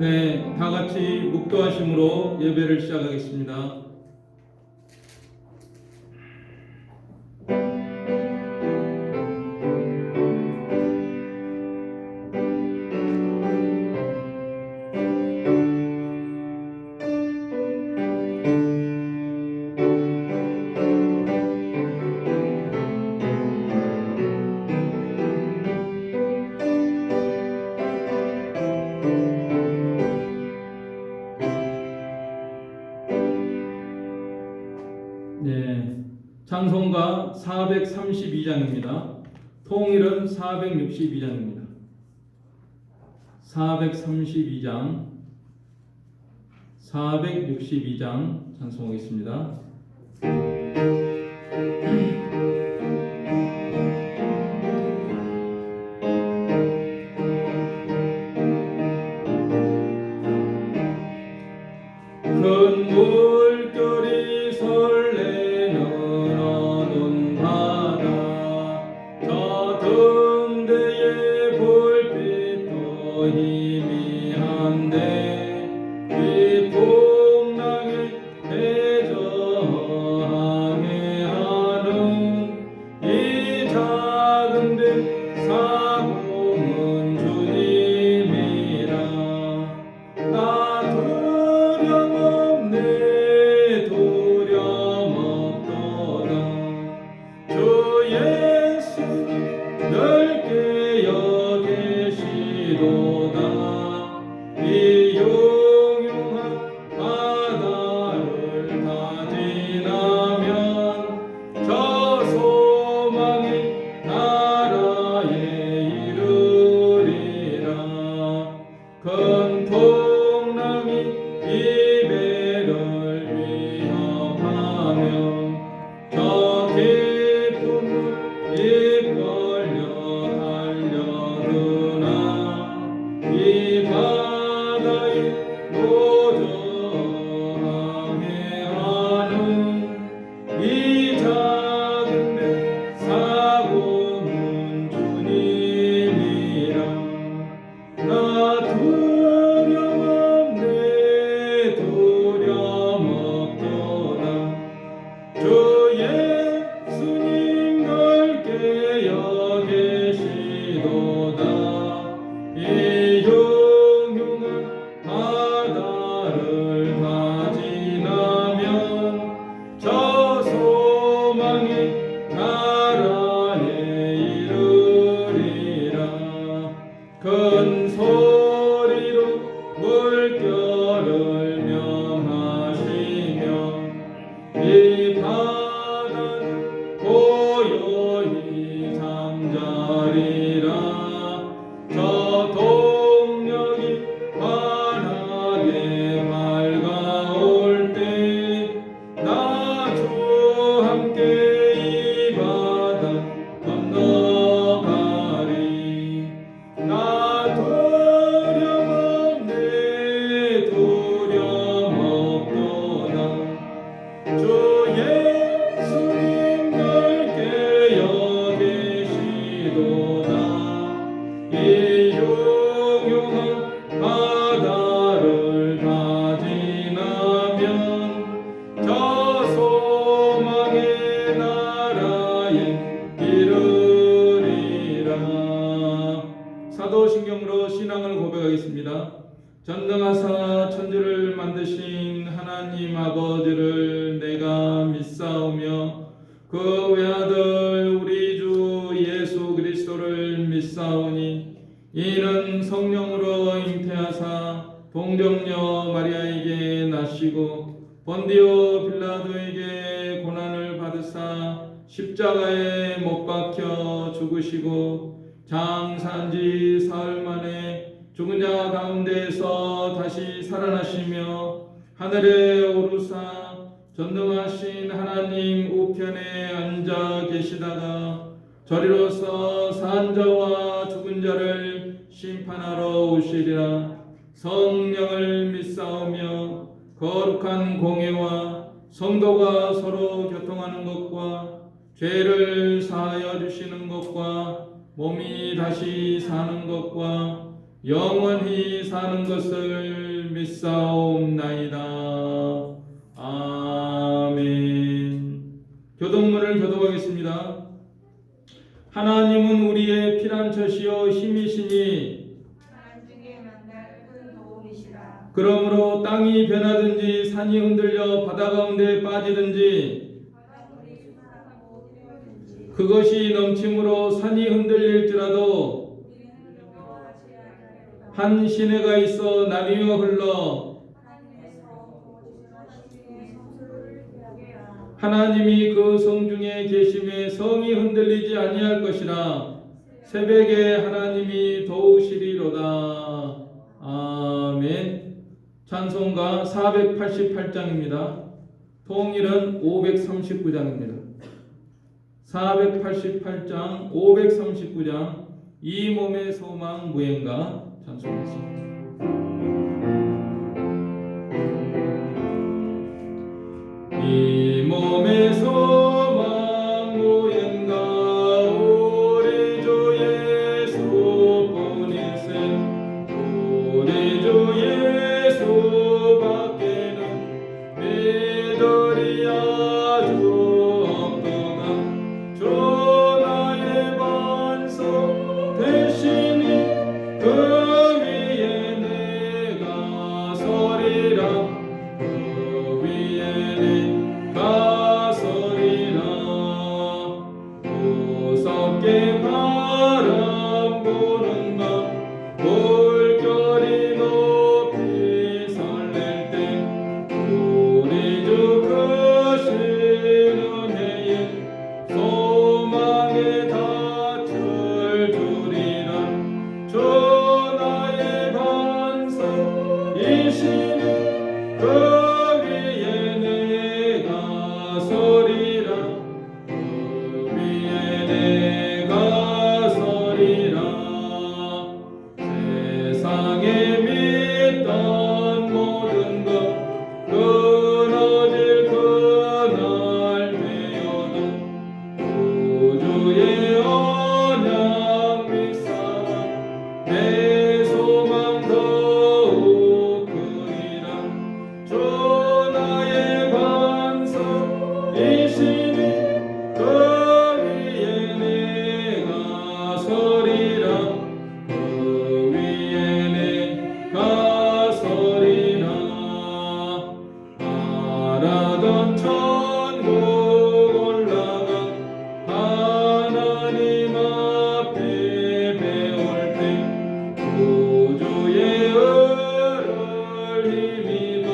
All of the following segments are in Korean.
네, 다 같이 묵도하심으로 예배를 시작하겠습니다. 네, 찬송가 432장입니다. 통일은 462장입니다. 462장 찬송하겠습니다. 큰 물결이 설레는 어두운 바다, 저 등대의 불빛도 희미한데 이 풍랑에 대저항해 하는 이 작은 배 사공은 주님이라. 나 두려움없도다. 주 예수는 넓게 여기시도다. 이 용용한 바다를 다 지나면 저 소망의 나라에 이르리라. 큰 풍랑이 이 배를 위협하며 저 깊은 물 이끌려 달려드나 이 바다에 노저항해 하는 이 작은 배 사공은 주님이라. 나 두려움없도다. 주 예수님 넓게 여기시도다. 이 흉흉한 바다를 다 지나면 저 소망의 나라에 이르리라. 큰 소리로 물결을 명하시며 이 바다는 고요히 잠자리라. 저 동력이 환하게 밝아올 때 나 주 함께 이 바다 건너가리. 나 두려움없도다. 주 예수님 넓게 여기시도다. 이 흉흉한 바다를 다 지나면 저 소망의 나라에 이르리라. 사도신경으로 신앙을 고백하겠습니다. 전능하사 천지를 만드신 하나님 아버지를 내가 믿사오며 그 외아들 우리 주 예수 그리스도를 믿사오니 이는 성령으로 잉태하사 동정녀 마리아에게 나시고 본디오 빌라도에게 고난을 받으사 십자가에 못 박혀 죽으시고 장사한 지 사흘 만에 죽은 자 가운데에서 다시 살아나시며 하늘에 오르사 전능하신 하나님 우편에 앉아 계시다가 저리로서 산 자와 죽은 자를 심판하러 오시리라. 성령을 믿사오며 거룩한 공예와 성도가 서로 교통하는 것과 죄를 사하여 주시는 것과 몸이 다시 사는 것과 영원히 사는 것을 믿사옵나이다. 아멘. 교독문을 교독하겠습니다. 하나님은 우리의 피난처시요 힘이시니 나중에 만날 큰 도움이시라. 그러므로 땅이 변하든지 산이 흔들려 바다 가운데 빠지든지 바닷물이 솟아나고 뛰어든지 그것이 넘침으로 산이 흔들릴지라도 우리는 두려워하지 아니하리로다. 한 시내가 있어 나뉘어 흘러 하나님께서 거짓말하시기에 성소를 피하게 하라. 하나님이 그 성 중에 계심에 성이 흔들리지 아니할 것이라. 새벽에 하나님이 도우시리로다. 아멘. 찬송가 488장입니다. 통일은 539장입니다. 488장 539장 이 몸의 소망 무행가 찬송하겠습니다. 이 몸의 소망 무행가 우리 주 예수뿐이세. 우리 주 예수밖에는 믿으리 아주 없도다. 주 나의 반석 대신이 그 위에 내가 서리라. 그 위에 내가 서리라. 무섭게 바람 부는 밤 물결이 높이 설렐 때 우리 주 크신 은혜에 소망에 닿을 줄이라. 주 나의 반석이시니 그 위에 내가 서리라. 그 위에 내가 서리라. 세상에 믿던 모든 것 끊어질 그날 되어도 구주의 언약 믿사와 내 소망 더욱 크리라. 주 나의 반석이시니 그 위에 내가 서리라. 그 위에 내가 서리라. 바라던 천국 올라가 하나님 앞에 배울 때 구주의 은을 힘입어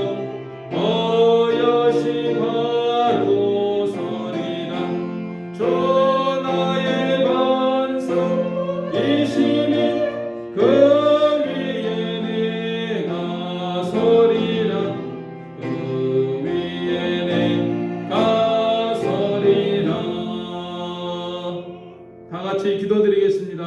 어여시 바로 서리라. 주 나의 반석이시니 그 위에 내가 서리라. 그 위에 내가 서리라. 다 같이 기도드리겠습니다.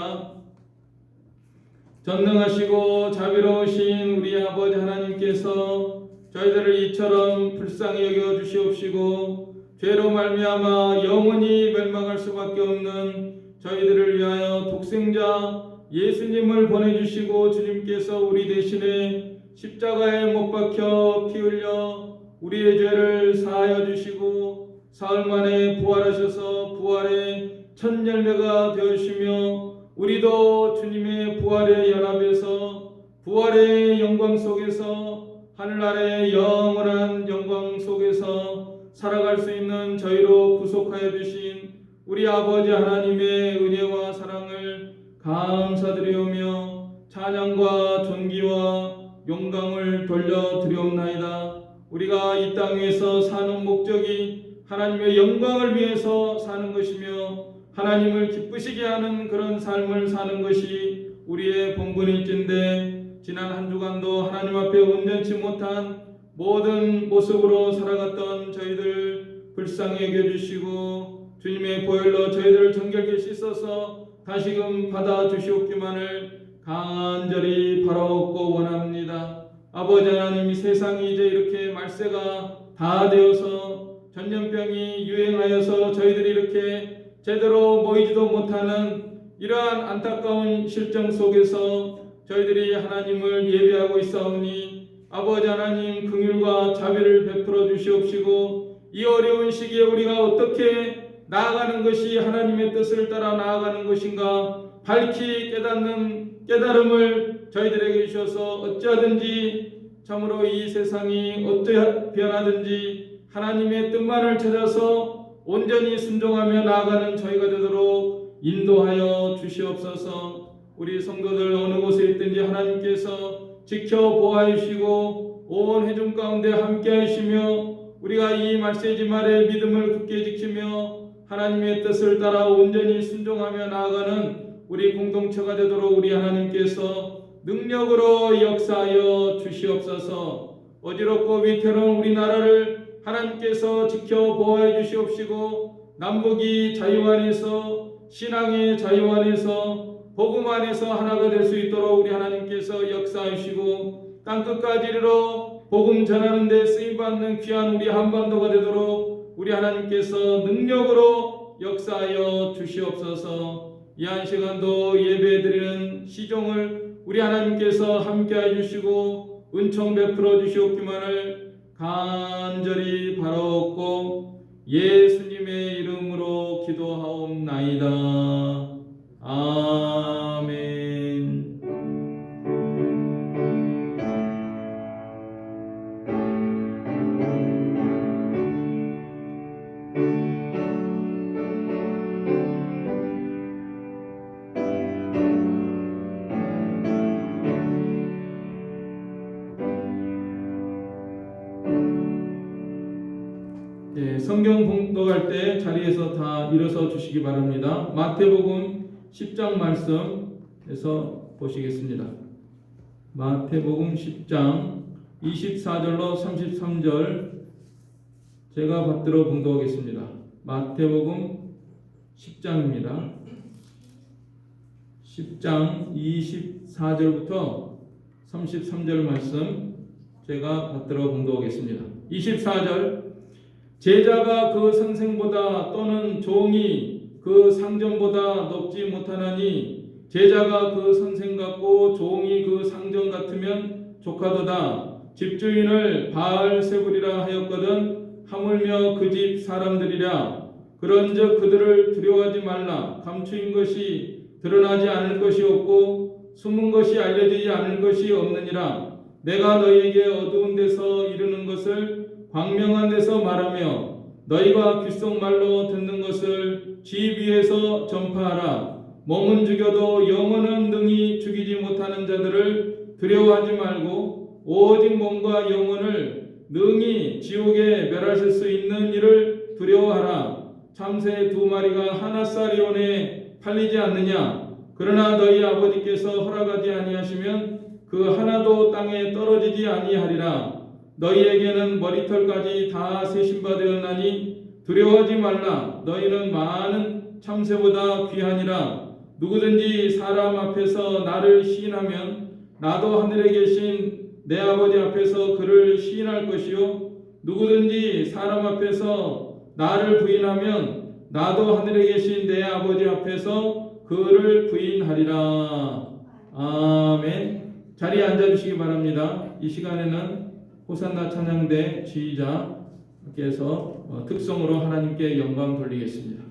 전능하시고 자비로우신 우리 아버지 하나님께서 저희들을 이처럼 불쌍히 여겨 주시옵시고 죄로 말미암아 영원히 멸망할 수밖에 없는 저희들을 위하여 독생자 예수님을 보내주시고 주님께서 우리 대신에 십자가에 못 박혀 피 흘려 우리의 죄를 사하여 주시고 사흘 만에 부활하셔서 부활의 첫 열매가 되어주시며 우리도 주님의 부활의 연합에서 부활의 영광 속에서 하늘 아래 영원한 영광 속에서 살아갈 수 있는 저희로 구속하여 주신 우리 아버지 하나님의 은혜와 사랑을 감사드리오며 찬양과 존귀와 영광을 돌려드리옵나이다. 우리가 이 땅 위에서 사는 목적이 하나님의 영광을 위해서 사는 것이며 하나님을 기쁘시게 하는 그런 삶을 사는 것이 우리의 본분일진데 지난 한 주간도 하나님 앞에 온전치 못한 모든 모습으로 살아갔던 저희들 불쌍히 여겨주시고 주님의 보혈로 저희들을 정결케 씻어서 다시금 받아주시옵기만을 간절히 바라옵고 원합니다. 아버지 하나님, 이 세상이 이제 이렇게 말세가 다 되어서 전염병이 유행하여서 저희들이 이렇게 제대로 모이지도 못하는 이러한 안타까운 실정 속에서 저희들이 하나님을 예배하고 있사오니 아버지 하나님 긍휼과 자비를 베풀어 주시옵시고 이 어려운 시기에 우리가 어떻게 나아가는 것이 하나님의 뜻을 따라 나아가는 것인가 밝히 깨닫는 깨달음을 저희들에게 주셔서 어찌하든지 참으로 이 세상이 어떠 변하든지 하나님의 뜻만을 찾아서 온전히 순종하며 나아가는 저희가 되도록 인도하여 주시옵소서. 우리 성도들 어느 곳에 있든지 하나님께서 지켜 보호하여 주시고 온 회중 가운데 함께 하시며 우리가 이 말세지 말의 믿음을 굳게 지키며 하나님의 뜻을 따라 온전히 순종하며 나아가는 우리 공동체가 되도록 우리 하나님께서 능력으로 역사하여 주시옵소서. 어지럽고 위태로운 우리나라를 하나님께서 지켜 보호해 주시옵시고 남북이 자유 안에서 신앙의 자유 안에서 복음 안에서 하나가 될 수 있도록 우리 하나님께서 역사하시고 땅끝까지 이르러 복음 전하는 데 쓰임받는 귀한 우리 한반도가 되도록 우리 하나님께서 능력으로 역사하여 주시옵소서. 이 한 시간도 예배드리는 시종을 우리 하나님께서 함께해 주시고 은총 베풀어 주시옵기만을 간절히 바라옵고 예수님의 이름으로 기도하옵나이다. 아멘. 성경 봉독할 때 자리에서 다 일어서 주시기 바랍니다. 마태복음 10장 말씀에서 보시겠습니다. 마태복음 10장 24절로 33절 제가 받들어 봉독하겠습니다. 마태복음 10장입니다. 10장 24절부터 33절 말씀 제가 받들어 봉독하겠습니다. 24절 제자가 그 선생보다 또는 종이 그 상전보다 높지 못하나니 제자가 그 선생 같고 종이 그 상전 같으면 조카도다. 집주인을 바알세불이라 하였거든 하물며 그 집 사람들이랴. 그런즉 그들을 두려워하지 말라. 감추인 것이 드러나지 않을 것이 없고 숨은 것이 알려지지 않을 것이 없느니라. 내가 너희에게 어두운 데서 이르는 것을 광명한 데서 말하며 너희가 귓속말로 듣는 것을 집 위에서 전파하라. 몸은 죽여도 영혼은 능히 죽이지 못하는 자들을 두려워하지 말고 오직 몸과 영혼을 능히 지옥에 멸하실 수 있는 이를 두려워하라. 참새 2마리가 하나 쌀이온에 팔리지 않느냐. 그러나 너희 아버지께서 허락하지 아니하시면 그 하나도 땅에 떨어지지 아니하리라. 너희에게는 머리털까지 다 세신바 되었나니 두려워하지 말라. 너희는 많은 참새보다 귀하니라. 누구든지 사람 앞에서 나를 시인하면 나도 하늘에 계신 내 아버지 앞에서 그를 시인할 것이요 누구든지 사람 앞에서 나를 부인하면 나도 하늘에 계신 내 아버지 앞에서 그를 부인하리라. 아멘. 자리에 앉아주시기 바랍니다. 이 시간에는 호산나 찬양대 지휘자께서 특성으로 하나님께 영광 돌리겠습니다.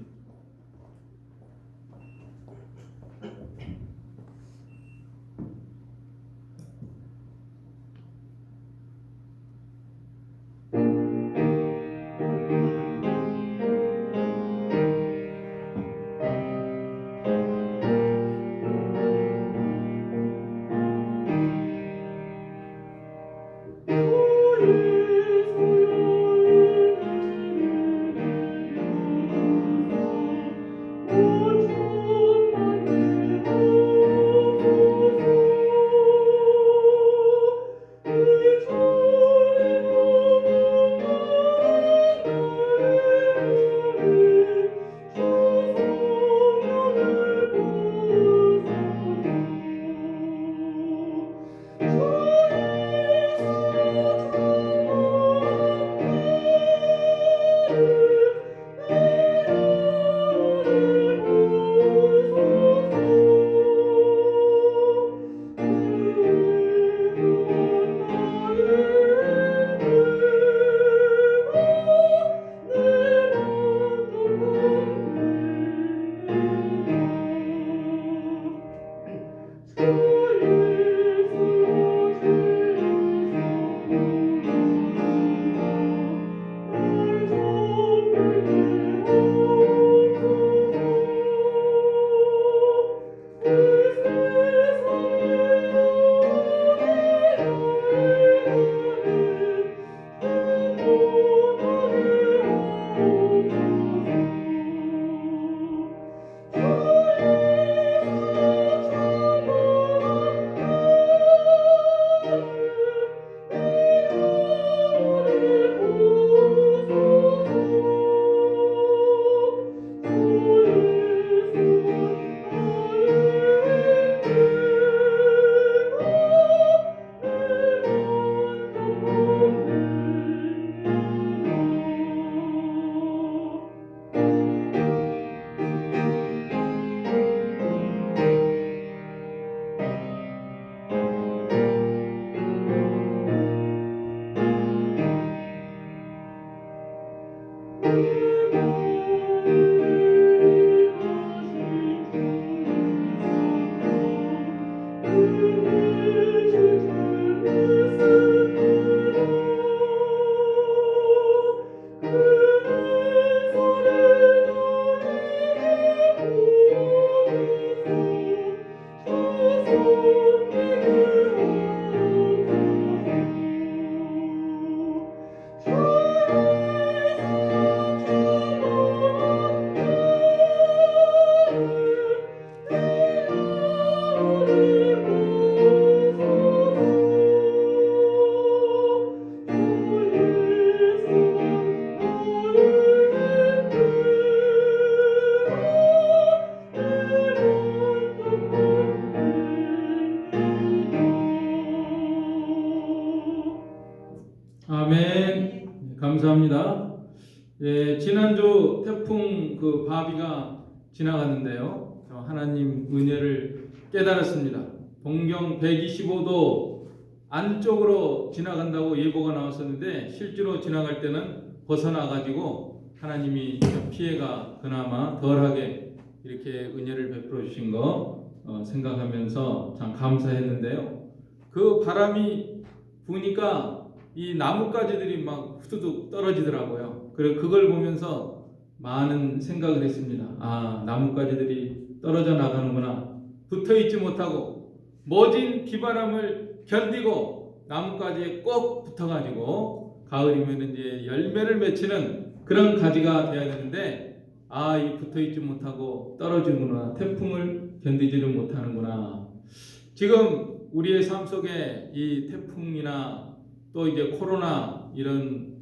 아멘. 감사합니다. 예, 지난주 태풍 그 바비가 지나갔는데요. 하나님 은혜를 깨달았습니다. 동경 125도 안쪽으로 지나간다고 예보가 나왔었는데 실제로 지나갈 때는 벗어나가지고 하나님이 피해가 그나마 덜하게 이렇게 은혜를 베풀어 주신 거 생각하면서 참 감사했는데요. 그 바람이 부니까 이 나뭇가지들이 막 후두둑 떨어지더라고요. 그래서 그걸 보면서 많은 생각을 했습니다. 아, 나뭇가지들이 떨어져 나가는구나. 붙어 있지 못하고 모진 비바람을 견디고 나뭇가지에 꼭 붙어가지고 가을이면 이제 열매를 맺히는 그런 가지가 돼야 되는데 아, 이 붙어 있지 못하고 떨어지는구나. 태풍을 견디지를 못하는구나. 지금 우리의 삶 속에 이 태풍이나 또 이제 코로나 이런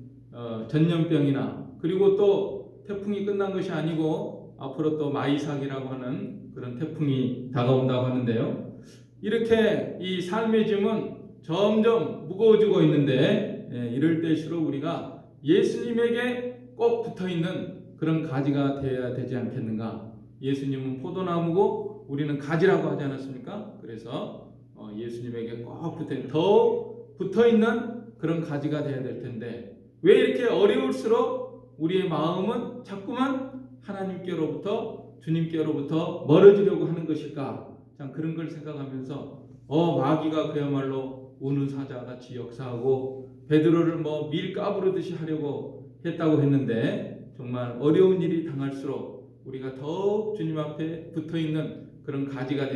전염병이나 그리고 또 태풍이 끝난 것이 아니고 앞으로 또 마이삭이라고 하는 그런 태풍이 다가온다고 하는데요. 이렇게 이 삶의 짐은 점점 무거워지고 있는데 이럴 때일수록 우리가 예수님에게 꼭 붙어있는 그런 가지가 되어야 되지 않겠는가. 예수님은 포도나무고 우리는 가지라고 하지 않았습니까? 그래서 예수님에게 꼭 붙어있는 그런 가지가 되어야 될 텐데 왜 이렇게 어려울수록 우리의 마음은 자꾸만 하나님께로부터 주님께로부터 멀어지려고 하는 것일까? 참 그런 걸 생각하면서 마귀가 그야말로 우는 사자같이 역사하고 베드로를 밀 까부르듯이 하려고 했다고 했는데 정말 어려운 일이 당할수록 우리가 더욱 주님 앞에 붙어있는 그런 가지가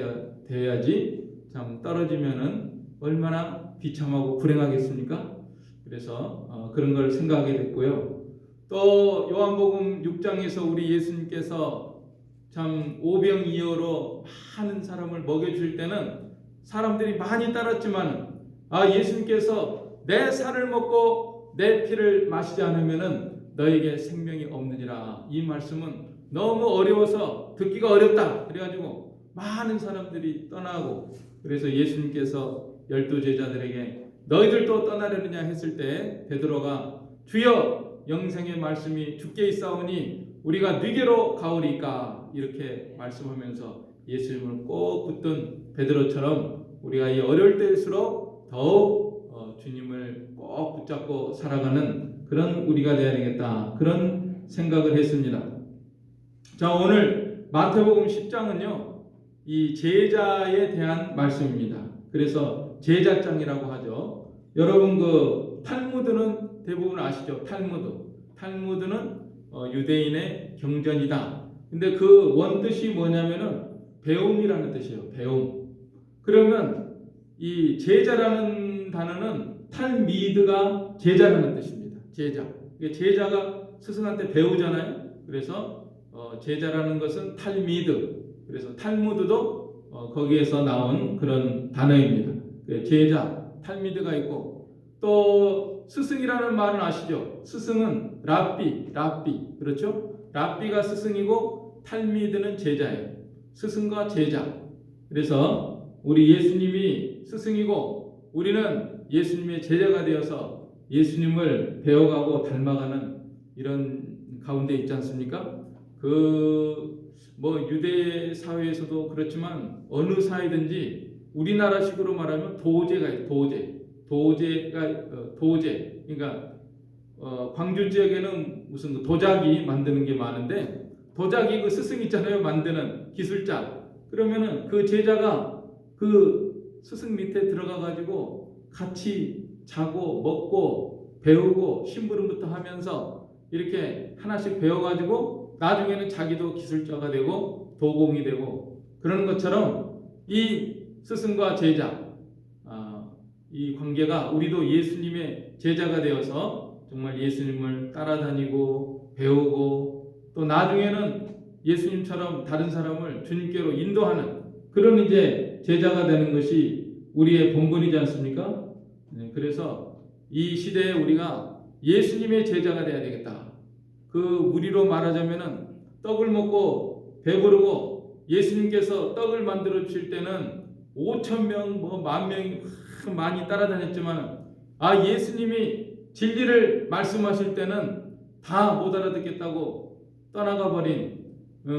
되어야지 참 떨어지면은 얼마나 비참하고 불행하겠습니까? 그래서 그런 걸 생각하게 됐고요. 또 요한복음 6장에서 우리 예수님께서 참 오병이어로 많은 사람을 먹여줄 때는 사람들이 많이 따랐지만 예수님께서 내 살을 먹고 내 피를 마시지 않으면은 너에게 생명이 없느니라. 이 말씀은 너무 어려워서 듣기가 어렵다. 그래가지고 많은 사람들이 떠나고 그래서 예수님께서 12제자들에게 너희들도 떠나려느냐 했을 때 베드로가 주여 영생의 말씀이 주께 있사오니 우리가 네게로 가오리까 이렇게 말씀하면서 예수님을 꼭 붙든 베드로처럼 우리가 이 어려울 때일수록 더욱 주님을 꼭 붙잡고 살아가는 그런 우리가 되어야 되겠다 그런 생각을 했습니다. 자, 오늘 마태복음 10장은요 이 제자에 대한 말씀입니다. 그래서 제자장이라고 하죠. 여러분 그 탈무드는 대부분 아시죠? 탈무드는 유대인의 경전이다. 근데 그 원뜻이 뭐냐면은 배움이라는 뜻이에요. 배움. 그러면 이 제자라는 단어는 탈미드가 제자라는 뜻입니다. 제자가 스승한테 배우잖아요. 그래서 제자라는 것은 탈미드. 그래서 탈무드도 거기에서 나온 그런 단어입니다. 제자, 탈미드가 있고 또 스승이라는 말은 아시죠? 스승은 랍비, 그렇죠? 랍비가 스승이고 탈미드는 제자예요. 스승과 제자. 그래서 우리 예수님이 스승이고 우리는 예수님의 제자가 되어서 예수님을 배워가고 닮아가는 이런 가운데 있지 않습니까? 유대 사회에서도 그렇지만 어느 사회든지 우리나라식으로 말하면 도제가 있어요. 도제. 그러니까 광주 지역에는 무슨 도자기 만드는 게 많은데 도자기 그 스승 있잖아요. 만드는 기술자. 그러면은 그 제자가 그 스승 밑에 들어가 가지고 같이 자고 먹고 배우고 심부름부터 하면서 이렇게 하나씩 배워 가지고 나중에는 자기도 기술자가 되고 도공이 되고 그러는 것처럼 이 스승과 제자 이 관계가 우리도 예수님의 제자가 되어서 정말 예수님을 따라다니고 배우고 또 나중에는 예수님처럼 다른 사람을 주님께로 인도하는 그런 이제 제자가 되는 것이 우리의 본분이지 않습니까? 그래서 이 시대에 우리가 예수님의 제자가 되어야 되겠다. 우리로 말하자면은 떡을 먹고 배부르고 예수님께서 떡을 만들어 주실 때는 5,000명, 10,000명이 많이 따라다녔지만 예수님이 진리를 말씀하실 때는 다 못 알아듣겠다고 떠나가 버린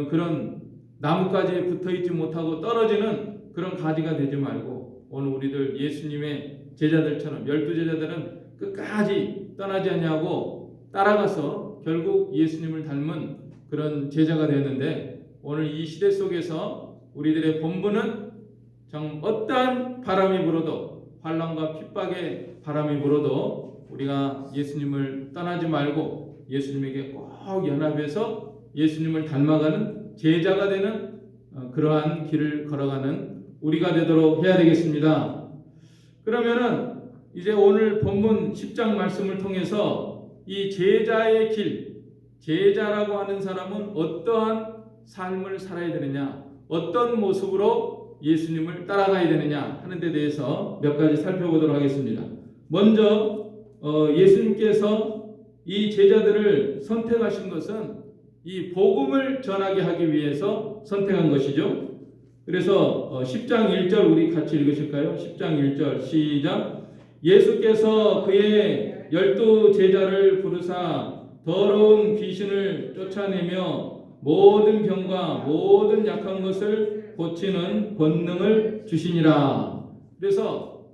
그런 나뭇가지에 붙어있지 못하고 떨어지는 그런 가지가 되지 말고 오늘 우리들 예수님의 제자들처럼 12제자들은 끝까지 떠나지 아니하고 따라가서 결국 예수님을 닮은 그런 제자가 되었는데 오늘 이 시대 속에서 우리들의 본분은 정 어떠한 바람이 불어도 환난과 핍박의 바람이 불어도 우리가 예수님을 떠나지 말고 예수님에게 꼭 연합해서 예수님을 닮아가는 제자가 되는 그러한 길을 걸어가는 우리가 되도록 해야 되겠습니다. 그러면은 이제 오늘 본문 10장 말씀을 통해서 이 제자의 길, 제자라고 하는 사람은 어떠한 삶을 살아야 되느냐, 어떤 모습으로 예수님을 따라가야 되느냐 하는 데 대해서 몇 가지 살펴보도록 하겠습니다. 먼저 예수님께서 이 제자들을 선택하신 것은 이 복음을 전하게 하기 위해서 선택한 것이죠. 그래서 10장 1절 우리 같이 읽으실까요? 10장 1절 시작. 예수께서 그의 12제자를 부르사 더러운 귀신을 쫓아내며 모든 병과 모든 약한 것을 고치는 권능을 주시니라. 그래서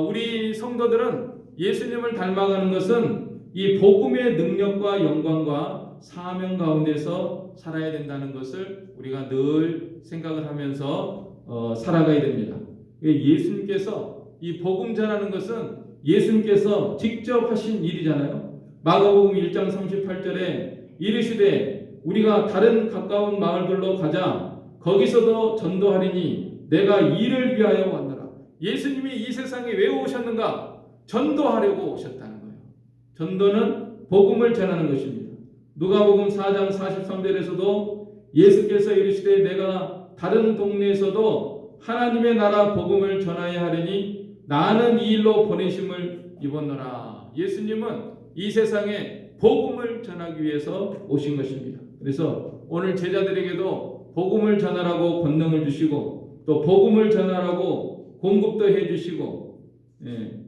우리 성도들은 예수님을 닮아가는 것은 이 복음의 능력과 영광과 사명 가운데서 살아야 된다는 것을 우리가 늘 생각을 하면서 살아가야 됩니다. 예수님께서 이 복음 전하는 것은 예수님께서 직접 하신 일이잖아요. 마가복음 1장 38절에 이르시되 우리가 다른 가까운 마을들로 가자 거기서도 전도하리니 내가 이를 위하여 왔노라. 예수님이 이 세상에 왜 오셨는가? 전도하려고 오셨다는 거예요. 전도는 복음을 전하는 것입니다. 누가복음 4장 43절에서도 예수께서 이르시되 내가 다른 동네에서도 하나님의 나라 복음을 전하여 하리니 나는 이 일로 보내심을 입었노라. 예수님은 이 세상에 복음을 전하기 위해서 오신 것입니다. 그래서 오늘 제자들에게도 복음을 전하라고 권능을 주시고 또 복음을 전하라고 공급도 해주시고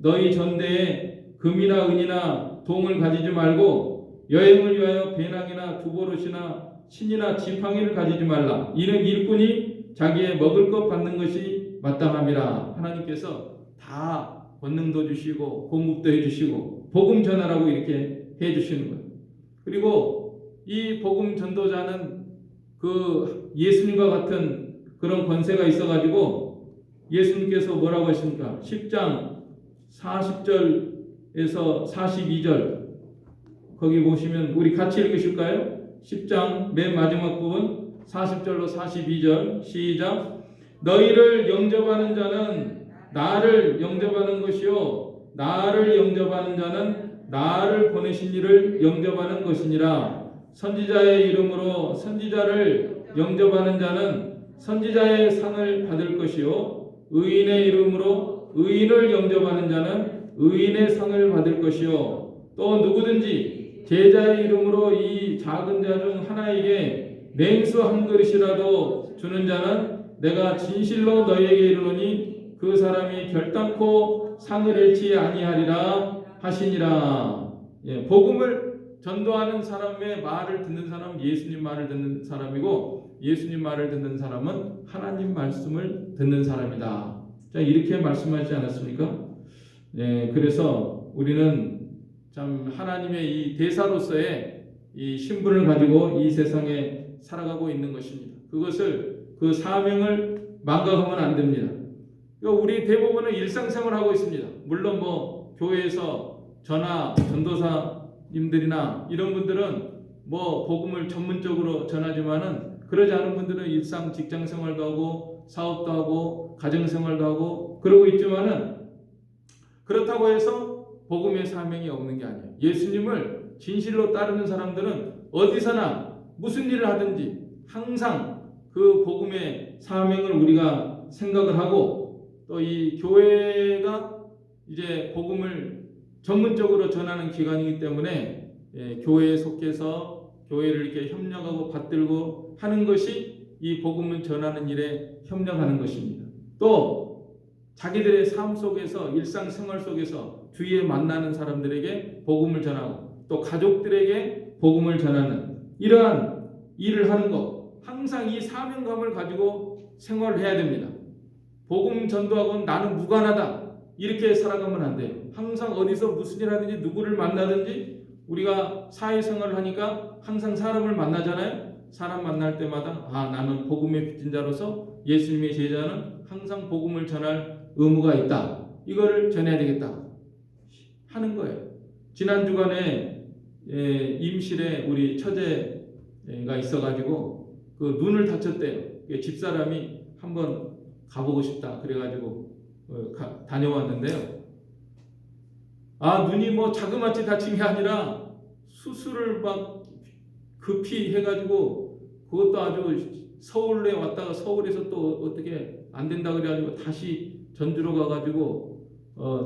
너희 전대에 금이나 은이나 동을 가지지 말고 여행을 위하여 배낭이나 두보롯이나 신이나 지팡이를 가지지 말라. 이는 일꾼이 자기의 먹을 것 받는 것이 마땅함이라. 하나님께서 다 권능도 주시고 공급도 해주시고 복음 전하라고 이렇게 해주시는 거예요. 그리고 이 복음 전도자는 그 예수님과 같은 그런 권세가 있어가지고 예수님께서 뭐라고 하십니까? 10장 40절에서 42절 거기 보시면 우리 같이 읽으실까요? 10장 맨 마지막 부분 40절로 42절 시작. 너희를 영접하는 자는 나를 영접하는 것이요 나를 영접하는 자는 나를 보내신 이를 영접하는 것이니라. 선지자의 이름으로 선지자를 영접하는 자는 선지자의 상을 받을 것이요 의인의 이름으로 의인을 영접하는 자는 의인의 상을 받을 것이요 또 누구든지 제자의 이름으로 이 작은 자 중 하나에게 냉수 한 그릇이라도 주는 자는 내가 진실로 너희에게 이르노니 그 사람이 결단코 상을 잃지 아니하리라 하시니라. 복음을 전도하는 사람의 말을 듣는 사람은 예수님 말을 듣는 사람이고 예수님 말을 듣는 사람은 하나님 말씀을 듣는 사람이다. 자, 이렇게 말씀하지 않았습니까? 그래서 우리는 참 하나님의 이 대사로서의 이 신분을 가지고 이 세상에 살아가고 있는 것입니다. 그 사명을 망각하면 안 됩니다. 우리 대부분은 일상생활하고 있습니다. 물론 뭐 교회에서 전도사님들이나 이런 분들은 뭐 복음을 전문적으로 전하지만은 그러지 않은 분들은 일상 직장생활도 하고 사업도 하고 가정생활도 하고 그러고 있지만은 그렇다고 해서 복음의 사명이 없는 게 아니에요. 예수님을 진실로 따르는 사람들은 어디서나 무슨 일을 하든지 항상 그 복음의 사명을 우리가 생각을 하고 또 이 교회가 이제 복음을 전문적으로 전하는 기관이기 때문에 교회에 속해서 교회를 이렇게 협력하고 받들고 하는 것이 이 복음을 전하는 일에 협력하는 것입니다. 또 자기들의 삶 속에서 일상생활 속에서 주위에 만나는 사람들에게 복음을 전하고 또 가족들에게 복음을 전하는 이러한 일을 하는 것 항상 이 사명감을 가지고 생활을 해야 됩니다. 복음 전도하고는 나는 무관하다 이렇게 살아가면 안 돼요. 항상 어디서 무슨 일 하든지 누구를 만나든지 우리가 사회생활을 하니까 항상 사람을 만나잖아요. 사람 만날 때마다 나는 복음의 빚진 자로서 예수님의 제자는 항상 복음을 전할 의무가 있다. 이거를 전해야 되겠다 하는 거예요. 지난 주간에 임실에 우리 처제가 있어가지고 그 눈을 다쳤대요. 집사람이 한번 가보고 싶다 그래가지고 다녀왔는데요. 눈이 뭐 자그마치 다친 게 아니라 수술을 막 급히 해가지고 그것도 아주 서울에 왔다가 서울에서 또 어떻게 안 된다 그래가지고 다시 전주로 가가지고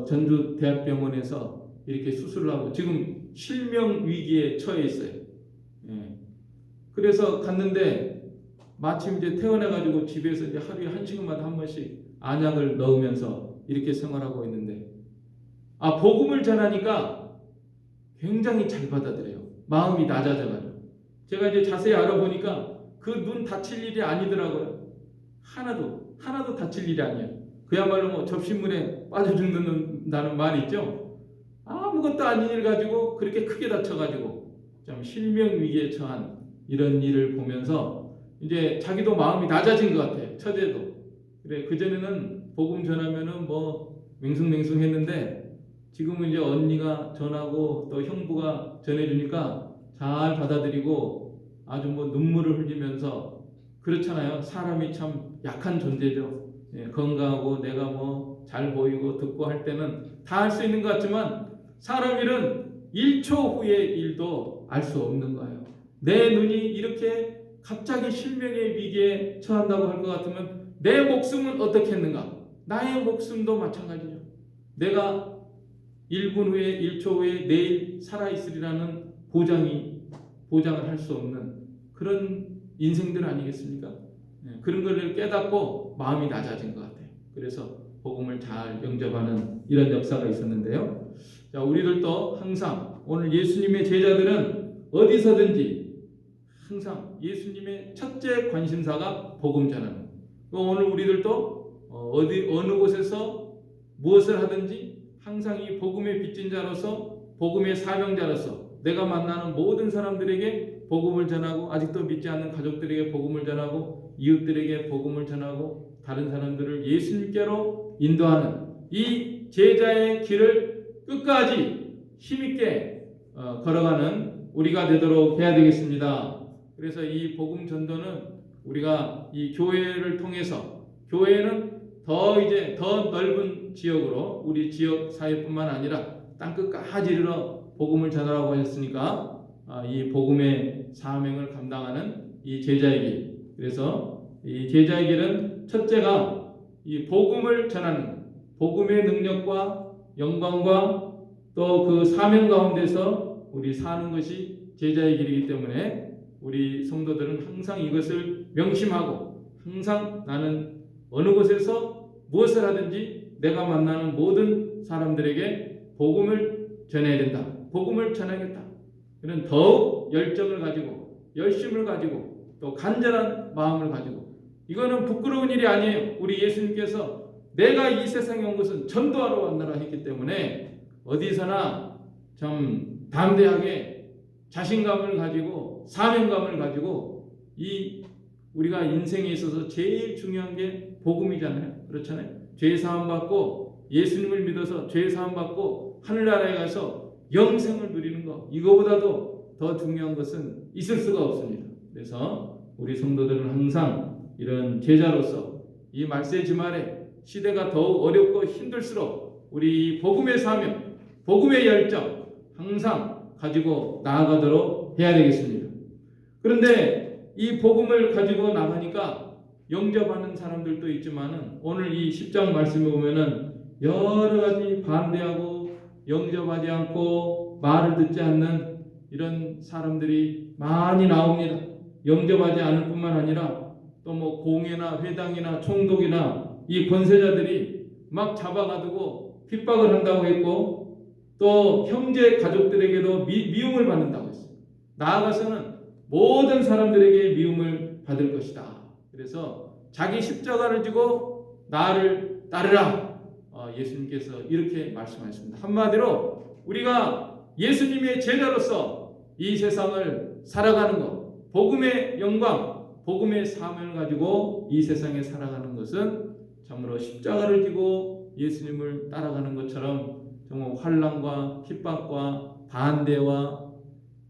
전주 대학병원에서 이렇게 수술을 하고 지금 실명 위기에 처해 있어요. 그래서 갔는데 마침 이제 퇴원해가지고 집에서 이제 하루에 1시간마다 한 번씩 안약을 넣으면서 이렇게 생활하고 있는데 복음을 전하니까 굉장히 잘 받아들여요. 마음이 낮아져가지고 제가 이제 자세히 알아보니까 그 눈 다칠 일이 아니더라고요. 하나도 다칠 일이 아니에요. 그야말로 뭐 접시물에 빠져 죽는다는 말 있죠. 아무것도 아닌 일 가지고 그렇게 크게 다쳐가지고 좀 실명 위기에 처한 이런 일을 보면서 이제 자기도 마음이 낮아진 것 같아요. 처제도. 그래 그전에는 복음 전하면은 뭐 맹숭맹숭했는데 지금은 이제 언니가 전하고 또 형부가 전해주니까 잘 받아들이고 아주 뭐 눈물을 흘리면서 그렇잖아요. 사람이 참 약한 존재죠. 건강하고 내가 뭐 잘 보이고 듣고 할 때는 다 할 수 있는 것 같지만 사람 일은 1초 후의 일도 알 수 없는 거예요. 내 눈이 이렇게 갑자기 실명의 위기에 처한다고 할 것 같으면 내 목숨은 어떻게 했는가? 나의 목숨도 마찬가지죠. 내가 1분 후에 1초 후에 내일 살아있으리라는 보장을 할 수 없는 그런 인생들 아니겠습니까? 그런 것을 깨닫고 마음이 낮아진 것 같아요. 그래서 복음을 잘 영접하는 이런 역사가 있었는데요. 자, 우리들도 항상 오늘 예수님의 제자들은 어디서든지 항상 예수님의 첫째 관심사가 복음 전하는. 오늘 우리들도 어느 곳에서 무엇을 하든지 항상 이 복음의 빚진 자로서 복음의 사명자로서 내가 만나는 모든 사람들에게 복음을 전하고 아직도 믿지 않는 가족들에게 복음을 전하고 이웃들에게 복음을 전하고 다른 사람들을 예수님께로 인도하는 이 제자의 길을 끝까지 힘있게 걸어가는 우리가 되도록 해야 되겠습니다. 그래서 이 복음 전도는 우리가 이 교회를 통해서 교회는 더 넓은 지역으로 우리 지역 사회뿐만 아니라 땅끝까지 이르러 복음을 전하라고 하셨으니까 이 복음의 사명을 감당하는 이 제자의 길. 그래서 이 제자의 길은 첫째가 이 복음을 전하는 복음의 능력과 영광과 또 그 사명 가운데서 우리 사는 것이 제자의 길이기 때문에 우리 성도들은 항상 이것을 명심하고 항상 나는 어느 곳에서 무엇을 하든지 내가 만나는 모든 사람들에게 복음을 전해야 된다. 복음을 전하겠다. 그런 더욱 열정을 가지고 열심을 가지고 또 간절한 마음을 가지고 이거는 부끄러운 일이 아니에요. 우리 예수님께서 내가 이 세상에 온 것은 전도하러 왔노라 했기 때문에 어디서나 좀 담대하게 자신감을 가지고 사명감을 가지고 이 우리가 인생에 있어서 제일 중요한 게 복음이잖아요. 그렇잖아요. 죄 사함 받고 예수님을 믿어서 죄 사함 받고 하늘나라에 가서 영생을 누리는 것, 이거보다도 더 중요한 것은 있을 수가 없습니다. 그래서 우리 성도들은 항상 이런 제자로서 이 말세 주말에 시대가 더욱 어렵고 힘들수록 우리 복음의 사명, 복음의 열정 항상 가지고 나아가도록 해야 되겠습니다. 그런데 이 복음을 가지고 나가니까 영접하는 사람들도 있지만은 오늘 이 10장 말씀에 보면은 여러 가지 반대하고 영접하지 않고 말을 듣지 않는 이런 사람들이 많이 나옵니다. 영접하지 않을 뿐만 아니라 또 뭐 공회나 회당이나 총독이나 이 권세자들이 막 잡아가지고 핍박을 한다고 했고 또 형제 가족들에게도 미움을 받는다고 했어요. 나아가서는 모든 사람들에게 미움을 받을 것이다. 그래서 자기 십자가를 지고 나를 따르라. 예수님께서 이렇게 말씀하셨습니다. 한마디로 우리가 예수님의 제자로서 이 세상을 살아가는 것, 복음의 영광, 복음의 사명을 가지고 이 세상에 살아가는 것은 참으로 십자가를 지고 예수님을 따라가는 것처럼 정말 환난과 핍박과 반대와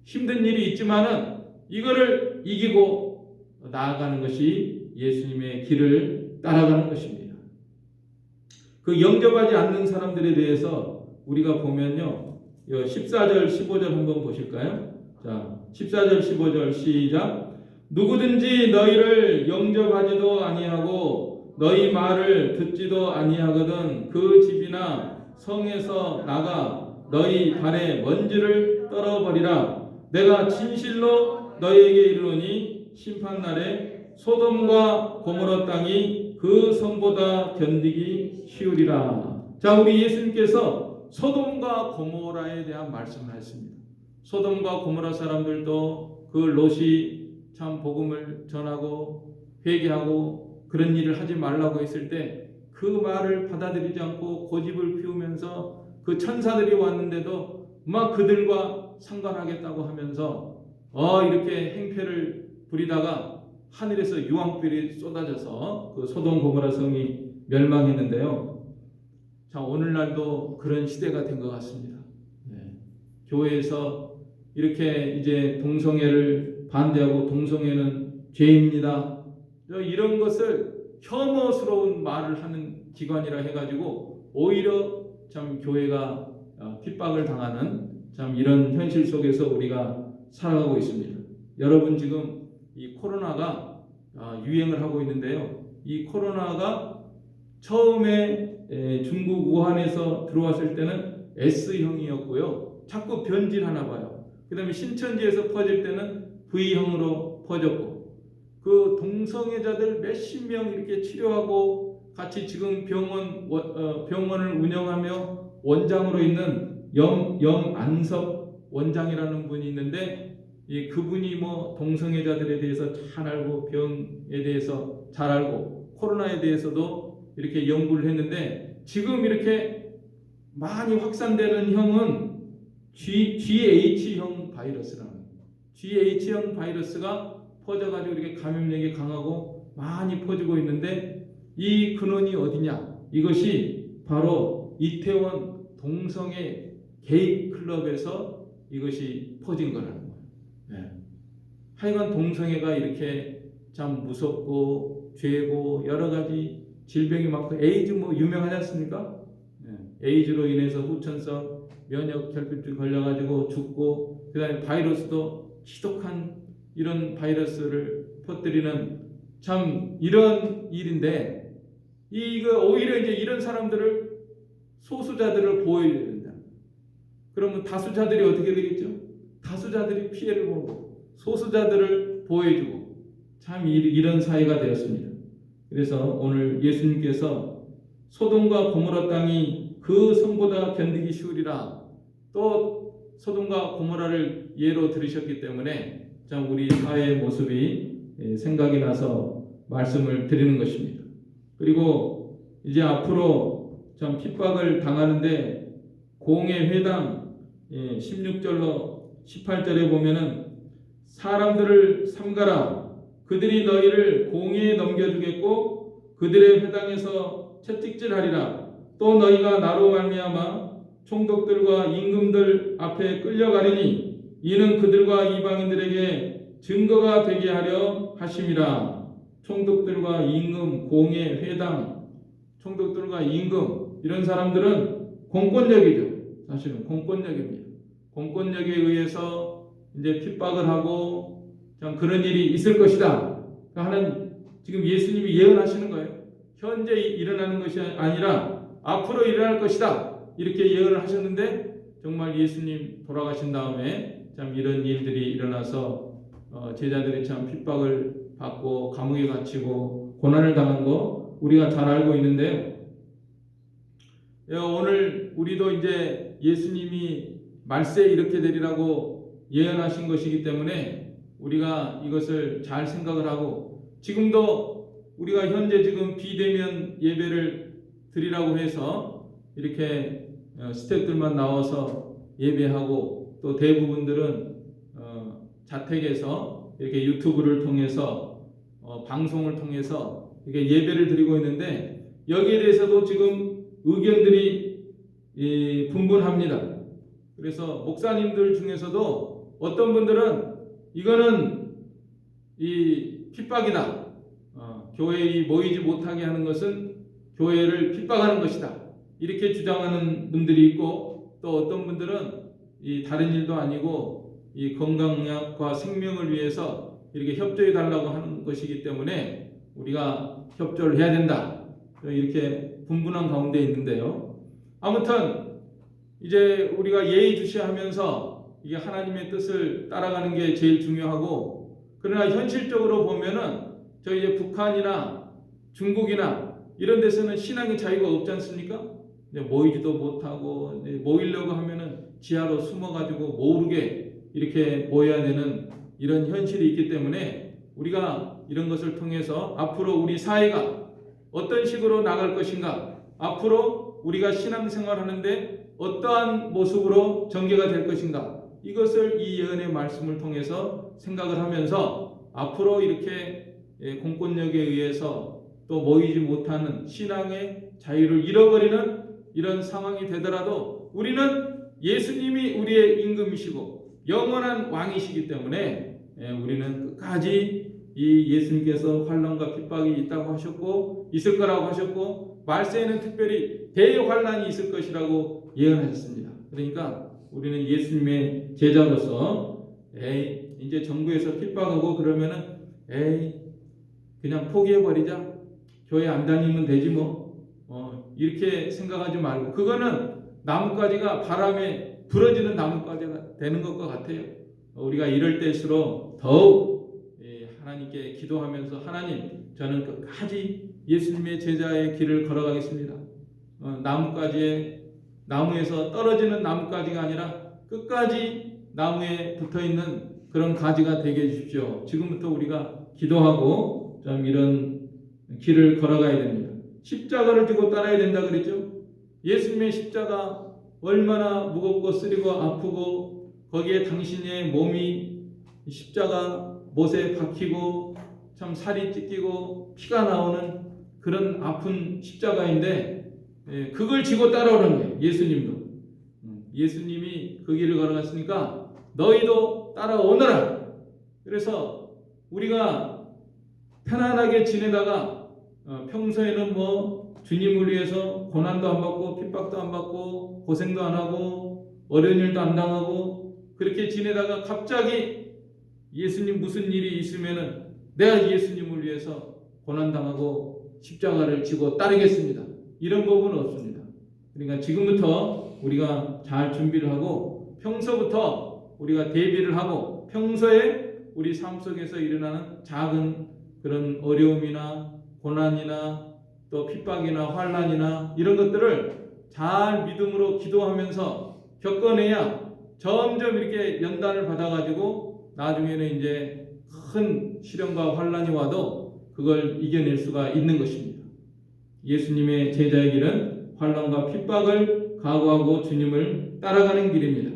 힘든 일이 있지만은 이거를 이기고 나아가는 것이 예수님의 길을 따라가는 것입니다. 그 영접하지 않는 사람들에 대해서 우리가 보면요, 14절 15절 한번 보실까요? 자, 14절 15절 시작. 누구든지 너희를 영접하지도 아니하고 너희 말을 듣지도 아니하거든 그 집이나 성에서 나가 너희 발에 먼지를 떨어버리라. 내가 진실로 너희에게 이르노니 심판날에 소돔과 고모라 땅이 그 성보다 견디기 쉬우리라. 자, 우리 예수님께서 소돔과 고모라에 대한 말씀을 했습니다. 소돔과 고모라 사람들도 그 롯이 참 복음을 전하고 회개하고 그런 일을 하지 말라고 했을 때 그 말을 받아들이지 않고 고집을 피우면서 그 천사들이 왔는데도 막 그들과 상관하겠다고 하면서 이렇게 행패를 부리다가 하늘에서 유황불이 쏟아져서 그 소돔 고모라 성이 멸망했는데요. 자, 오늘날도 그런 시대가 된 것 같습니다. 교회에서 이렇게 이제 동성애를 반대하고 동성애는 죄입니다. 이런 것을 혐오스러운 말을 하는 기관이라 해가지고 오히려 참 교회가 핍박을 당하는 참 이런 현실 속에서 우리가 살아가고 있습니다. 여러분 지금 이 코로나가 유행을 하고 있는데요. 이 코로나가 처음에 중국 우한에서 들어왔을 때는 S형이었고요. 자꾸 변질하나 봐요. 그 다음에 신천지에서 퍼질 때는 V형으로 퍼졌고 그 동성애자들 몇십 명 이렇게 치료하고 같이 지금 병원을 운영하며 원장으로 있는 염안섭 원장이라는 분이 있는데 그분이 뭐 동성애자들에 대해서 잘 알고 병에 대해서 잘 알고 코로나에 대해서도 이렇게 연구를 했는데 지금 이렇게 많이 확산되는 형은 GH형 바이러스라는 거예요. GH형 바이러스가 퍼져가지고 이렇게 감염력이 강하고 많이 퍼지고 있는데 이 근원이 어디냐? 이것이 바로 이태원 동성애 게이 클럽에서 이것이 퍼진 거라는 거예요. 하여간 동성애가 이렇게 참 무섭고 죄고 여러 가지 질병이 많고 에이즈 뭐 유명하지 않습니까? 에이즈로 인해서 후천성 면역 결핍증 걸려가지고 죽고 그다음에 바이러스도 지독한 이런 바이러스를 퍼뜨리는 참 이런 일인데 이거 오히려 이제 이런 사람들을 소수자들을 보호해야 된다. 그러면 다수자들이 어떻게 되겠죠? 다수자들이 피해를 보고 소수자들을 보호해주고 참 이런 사회가 되었습니다. 그래서 오늘 예수님께서 소돔과 고모라 땅이 그 성보다 견디기 쉬우리라. 또 소돔과 고모라를 예로 들으셨기 때문에 참 우리 사회의 모습이 생각이 나서 말씀을 드리는 것입니다. 그리고 이제 앞으로 참 핍박을 당하는데 공의 회당 16절로 18절에 보면은 사람들을 삼가라. 그들이 너희를 공의에 넘겨주겠고 그들의 회당에서 채찍질하리라. 또 너희가 나로 말미암아 총독들과 임금들 앞에 끌려가리니 이는 그들과 이방인들에게 증거가 되게 하려 하심이라. 총독들과 임금, 공의, 회당, 총독들과 임금 이런 사람들은 공권력이죠. 사실은 공권력입니다. 공권력에 의해서 이제 핍박을 하고 참 그런 일이 있을 것이다 하는 지금 예수님이 예언하시는 거예요. 현재 일어나는 것이 아니라 앞으로 일어날 것이다 이렇게 예언을 하셨는데 정말 예수님 돌아가신 다음에 참 이런 일들이 일어나서 제자들이 참 핍박을 받고 감옥에 갇히고 고난을 당한 거 우리가 잘 알고 있는데요. 오늘 우리도 이제 예수님이 말세 이렇게 되리라고 예언하신 것이기 때문에 우리가 이것을 잘 생각을 하고, 지금도 우리가 현재 지금 비대면 예배를 드리라고 해서 이렇게 스태프들만 나와서 예배하고, 또 대부분들은 자택에서 이렇게 유튜브를 통해서 방송을 통해서 이렇게 예배를 드리고 있는데, 여기에 대해서도 지금 의견들이 분분합니다. 그래서 목사님들 중에서도 어떤 분들은 이거는 이 핍박이다. 교회에 모이지 못하게 하는 것은 교회를 핍박하는 것이다. 이렇게 주장하는 분들이 있고, 또 어떤 분들은 이 다른 일도 아니고 이 건강약과 생명을 위해서 이렇게 협조해 달라고 하는 것이기 때문에 우리가 협조를 해야 된다. 이렇게 분분한 가운데 있는데요. 아무튼 이제 우리가 예의주시하면서 이게 하나님의 뜻을 따라가는 게 제일 중요하고, 그러나 현실적으로 보면은 저희 이제 북한이나 중국이나 이런 데서는 신앙의 자유가 없지 않습니까? 모이지도 못하고, 모이려고 하면은 지하로 숨어가지고 모르게 이렇게 모여야 되는 이런 현실이 있기 때문에 우리가 이런 것을 통해서 앞으로 우리 사회가 어떤 식으로 나갈 것인가, 앞으로 우리가 신앙생활 하는데 어떠한 모습으로 전개가 될 것인가, 이것을 이 예언의 말씀을 통해서 생각을 하면서 앞으로 이렇게 공권력에 의해서 또 모이지 못하는 신앙의 자유를 잃어버리는 이런 상황이 되더라도 우리는 예수님이 우리의 임금이시고 영원한 왕이시기 때문에 우리는 끝까지 이 예수님께서 환난과 핍박이 있다고 하셨고 있을 거라고 하셨고, 말세에는 특별히 대환난이 있을 것이라고 예언하셨습니다. 그러니까 우리는 예수님의 제자로서 이제 정부에서 핍박하고 그러면은 그냥 포기해버리자, 교회 안 다니면 되지 뭐, 이렇게 생각하지 말고, 그거는 나뭇가지가 바람에 부러지는 나뭇가지가 되는 것과 같아요. 우리가 이럴 때일수록 더욱 하나님께 기도하면서, 하나님, 저는 끝까지 예수님의 제자의 길을 걸어가겠습니다. 나무에서 떨어지는 나뭇가지가 아니라 끝까지 나무에 붙어있는 그런 가지가 되게 해주십시오. 지금부터 우리가 기도하고 좀 이런 길을 걸어가야 됩니다. 십자가를 지고 따라야 된다 그랬죠. 예수님의 십자가 얼마나 무겁고 쓰리고 아프고, 거기에 당신의 몸이 십자가 못에 박히고 참 살이 찢기고 피가 나오는 그런 아픈 십자가인데, 그걸 지고 따라오는 거예요. 예수님도. 예수님이 그 길을 걸어갔으니까 너희도 따라오너라. 그래서 우리가 편안하게 지내다가 평소에는 뭐 주님을 위해서 고난도 안 받고 핍박도 안 받고 고생도 안 하고 어려운 일도 안 당하고 그렇게 지내다가 갑자기 예수님 무슨 일이 있으면은 내가 예수님을 위해서 고난당하고 십자가를 지고 따르겠습니다, 이런 법은 없습니다. 그러니까 지금부터 우리가 잘 준비를 하고 평소부터 우리가 대비를 하고, 평소에 우리 삶 속에서 일어나는 작은 그런 어려움이나 고난이나 또 핍박이나 환난이나 이런 것들을 잘 믿음으로 기도하면서 겪어내야 점점 이렇게 연단을 받아가지고 나중에는 이제 큰 시련과 환난이 와도 그걸 이겨낼 수가 있는 것입니다. 예수님의 제자의 길은 환난과 핍박을 각오하고 주님을 따라가는 길입니다.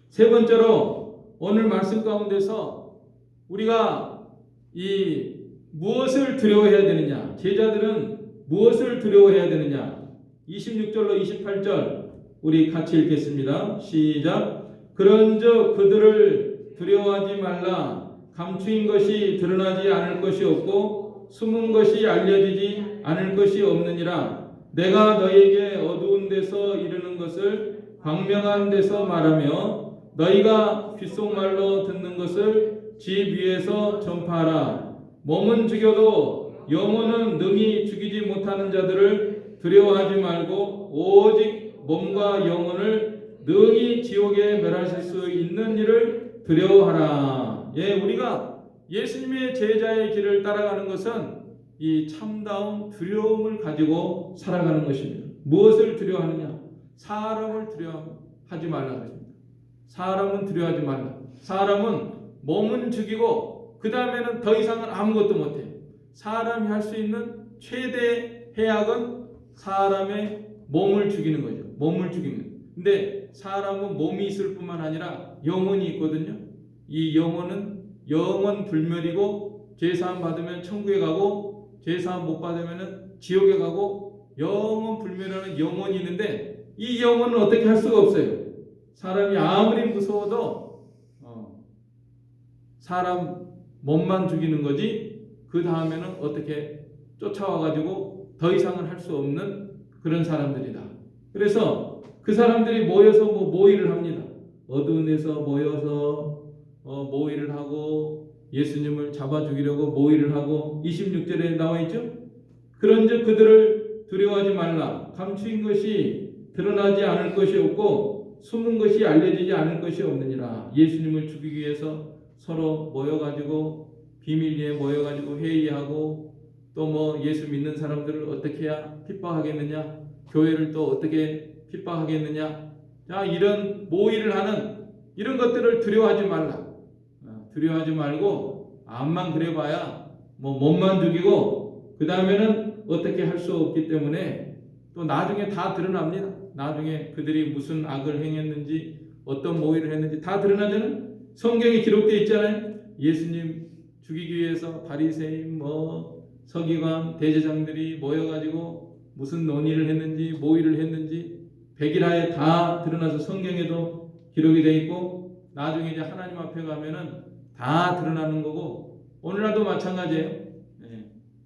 세 번째로 오늘 말씀 가운데서 우리가 이 무엇을 두려워해야 되느냐, 제자들은 무엇을 두려워해야 되느냐, 26절로 28절 우리 같이 읽겠습니다. 시작. 그런즉 그들을 두려워하지 말라. 감추인 것이 드러나지 않을 것이 없고 숨은 것이 알려지지 않을 것이 없느니라. 내가 너에게 어두운 데서 이르는 것을 광명한 데서 말하며 너희가 귓속말로 듣는 것을 집 위에서 전파하라. 몸은 죽여도 영혼은 능히 죽이지 못하는 자들을 두려워하지 말고 오직 몸과 영혼을 능히 지옥에 멸하실 수 있는 일을 두려워하라. 우리가 예수님의 제자의 길을 따라가는 것은 이 참다운 두려움을 가지고 살아가는 것입니다. 무엇을 두려워하느냐? 사람을 두려워하지 말라 그랬습니다. 사람은 두려워하지 말라. 사람은 몸은 죽이고 그 다음에는 더 이상은 아무것도 못해요. 사람이 할 수 있는 최대 해악은 사람의 몸을 죽이는 거죠. 몸을 죽이는. 근데 사람은 몸이 있을 뿐만 아니라 영혼이 있거든요. 이 영혼은 영원 불멸이고 죄사함 받으면 천국에 가고 죄사함 못 받으면 지옥에 가고 영원 불멸하는 영혼이 있는데 이 영혼은 어떻게 할 수가 없어요. 사람이 아무리 무서워도 사람 몸만 죽이는 거지 그 다음에는 어떻게 쫓아와 가지고 더 이상은 할 수 없는 그런 사람들이다. 그래서 그 사람들이 모여서 모의를 합니다. 어두운 데서 모여서 모의를 하고 예수님을 잡아 죽이려고 모의를 하고 26절에 나와 있죠. 그런즉 그들을 두려워하지 말라. 감추인 것이 드러나지 않을 것이 없고 숨은 것이 알려지지 않을 것이 없느니라. 예수님을 죽이기 위해서 서로 모여가지고 비밀리에 모여가지고 회의하고 또 예수 믿는 사람들을 어떻게 해야 핍박하겠느냐, 교회를 또 어떻게 핍박하겠느냐, 자 이런 모의를 하는 이런 것들을 두려워하지 말라. 두려워하지 말고 암만 그래봐야 몸만 죽이고 그 다음에는 어떻게 할 수 없기 때문에 또 나중에 다 드러납니다. 나중에 그들이 무슨 악을 행했는지 어떤 모의를 했는지 다 드러나잖아요. 성경에 기록되어 있잖아요. 예수님 죽이기 위해서 바리새인 서기관 대제장들이 모여가지고 무슨 논의를 했는지 모의를 했는지 백일하에 다 드러나서 성경에도 기록이 되어 있고 나중에 이제 하나님 앞에 가면은 다 드러나는 거고 오늘날도 마찬가지예요.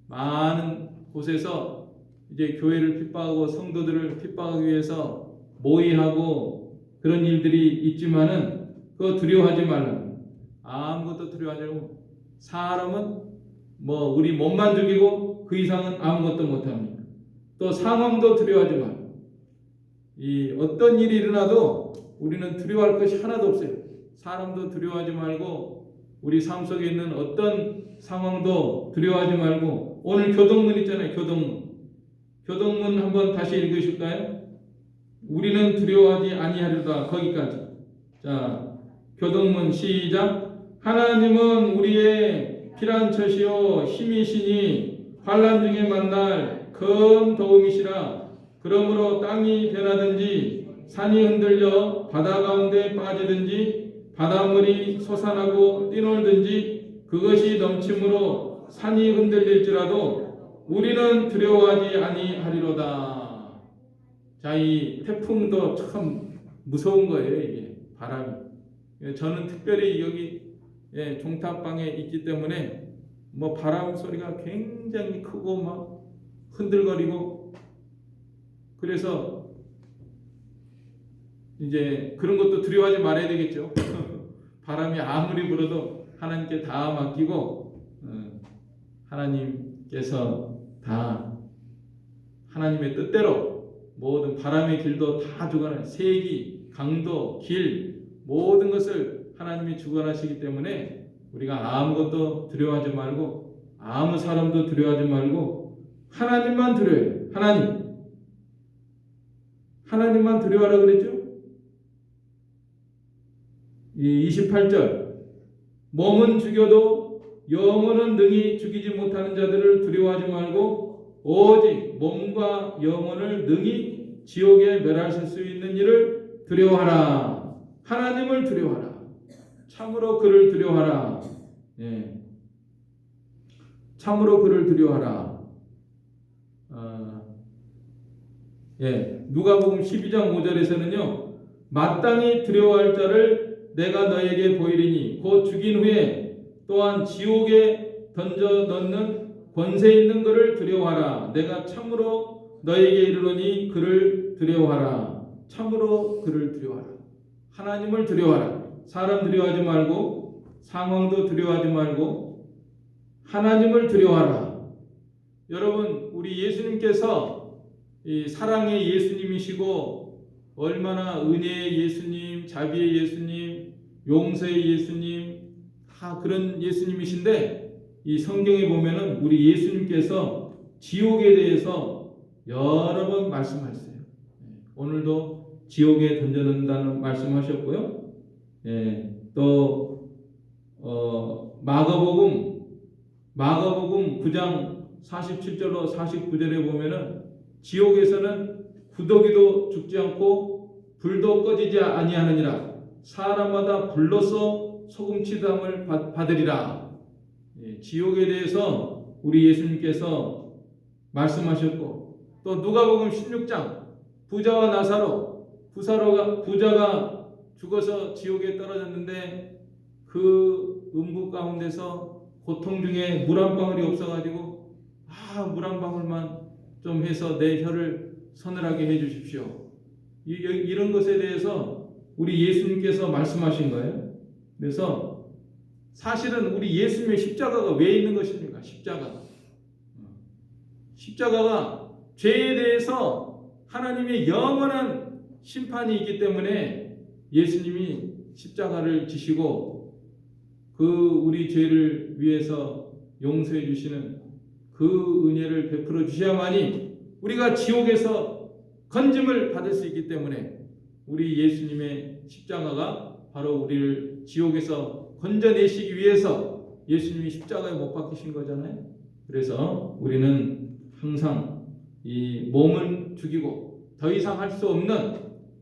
많은 곳에서 이제 교회를 핍박하고 성도들을 핍박하기 위해서 모의하고 그런 일들이 있지만은 그거 두려워하지 말라. 아무것도 두려워하지 말고 사람은 우리 몸만 죽이고 그 이상은 아무것도 못합니다. 또 상황도 두려워하지 말고 이 어떤 일이 일어나도 우리는 두려워할 것이 하나도 없어요. 사람도 두려워하지 말고 우리 삶 속에 있는 어떤 상황도 두려워하지 말고 오늘 교동문 있잖아요. 교동문 한번 다시 읽으실까요? 우리는 두려워하지 아니하리로다. 거기까지. 자, 교동문 시작. 하나님은 우리의 피난처시요 힘이시니 환난 중에 만날 큰 도움이시라. 그러므로 땅이 변하든지 산이 흔들려 바다 가운데 빠지든지 바닷물이 솟아나고 뛰놀든지 그것이 넘침으로 산이 흔들릴지라도 우리는 두려워하지 아니하리로다. 자, 이 태풍도 참 무서운 거예요. 이게 바람이. 저는 특별히 여기 종탑방에 있기 때문에 바람 소리가 굉장히 크고 막 흔들거리고 그래서 이제 그런 것도 두려워하지 말아야 되겠죠. 바람이 아무리 불어도 하나님께 다 맡기고 하나님께서 다 하나님의 뜻대로 모든 바람의 길도 다 주관하는 세기, 강도, 길 모든 것을 하나님이 주관하시기 때문에 우리가 아무것도 두려워하지 말고 아무 사람도 두려워하지 말고 하나님만 두려워해요. 하나님만 두려워하라 그랬죠. 이 28절 몸은 죽여도 영혼은 능히 죽이지 못하는 자들을 두려워하지 말고 오직 몸과 영혼을 능히 지옥에 멸하실 수 있는 일을 두려워하라. 하나님을 두려워하라. 참으로 그를 두려워하라. 참으로 그를 두려워하라. 누가복음 12장 5절에서는요. 마땅히 두려워할 자를 내가 너에게 보이리니 곧 죽인 후에 또한 지옥에 던져 넣는 권세 있는 그를 두려워하라. 내가 참으로 너에게 이르노니 그를 두려워하라. 참으로 그를 두려워하라. 하나님을 두려워하라. 사람 두려워하지 말고 상황도 두려워하지 말고 하나님을 두려워하라. 여러분 우리 예수님께서 이 사랑의 예수님이시고 얼마나 은혜의 예수님, 자비의 예수님, 용서의 예수님 다 그런 예수님이신데 이 성경에 보면은 우리 예수님께서 지옥에 대해서 여러 번 말씀하셨어요. 오늘도 지옥에 던져놓는다는 말씀하셨고요. 또 마가복음 9장 47절로 49절에 보면은 지옥에서는 구더기도 죽지 않고 불도 꺼지지 아니하느니라. 사람마다 불로서 소금치담을 받으리라. 지옥에 대해서 우리 예수님께서 말씀하셨고, 또 누가복음 16장 부자와 나사로, 부자가 죽어서 지옥에 떨어졌는데 그 음부 가운데서 고통 중에 물 한 방울이 없어가지고 물 한 방울만 좀 해서 내 혀를 서늘하게 해주십시오. 이런 것에 대해서 우리 예수님께서 말씀하신 거예요. 그래서 사실은 우리 예수님의 십자가가 왜 있는 것입니까? 십자가가 죄에 대해서 하나님의 영원한 심판이 있기 때문에 예수님이 십자가를 지시고 그 우리 죄를 위해서 용서해 주시는 그 은혜를 베풀어 주셔야만이 우리가 지옥에서 건짐을 받을 수 있기 때문에 우리 예수님의 십자가가 바로 우리를 지옥에서 건져내시기 위해서 예수님이 십자가에 못 박히신 거잖아요. 그래서 우리는 항상 이 몸을 죽이고 더 이상 할 수 없는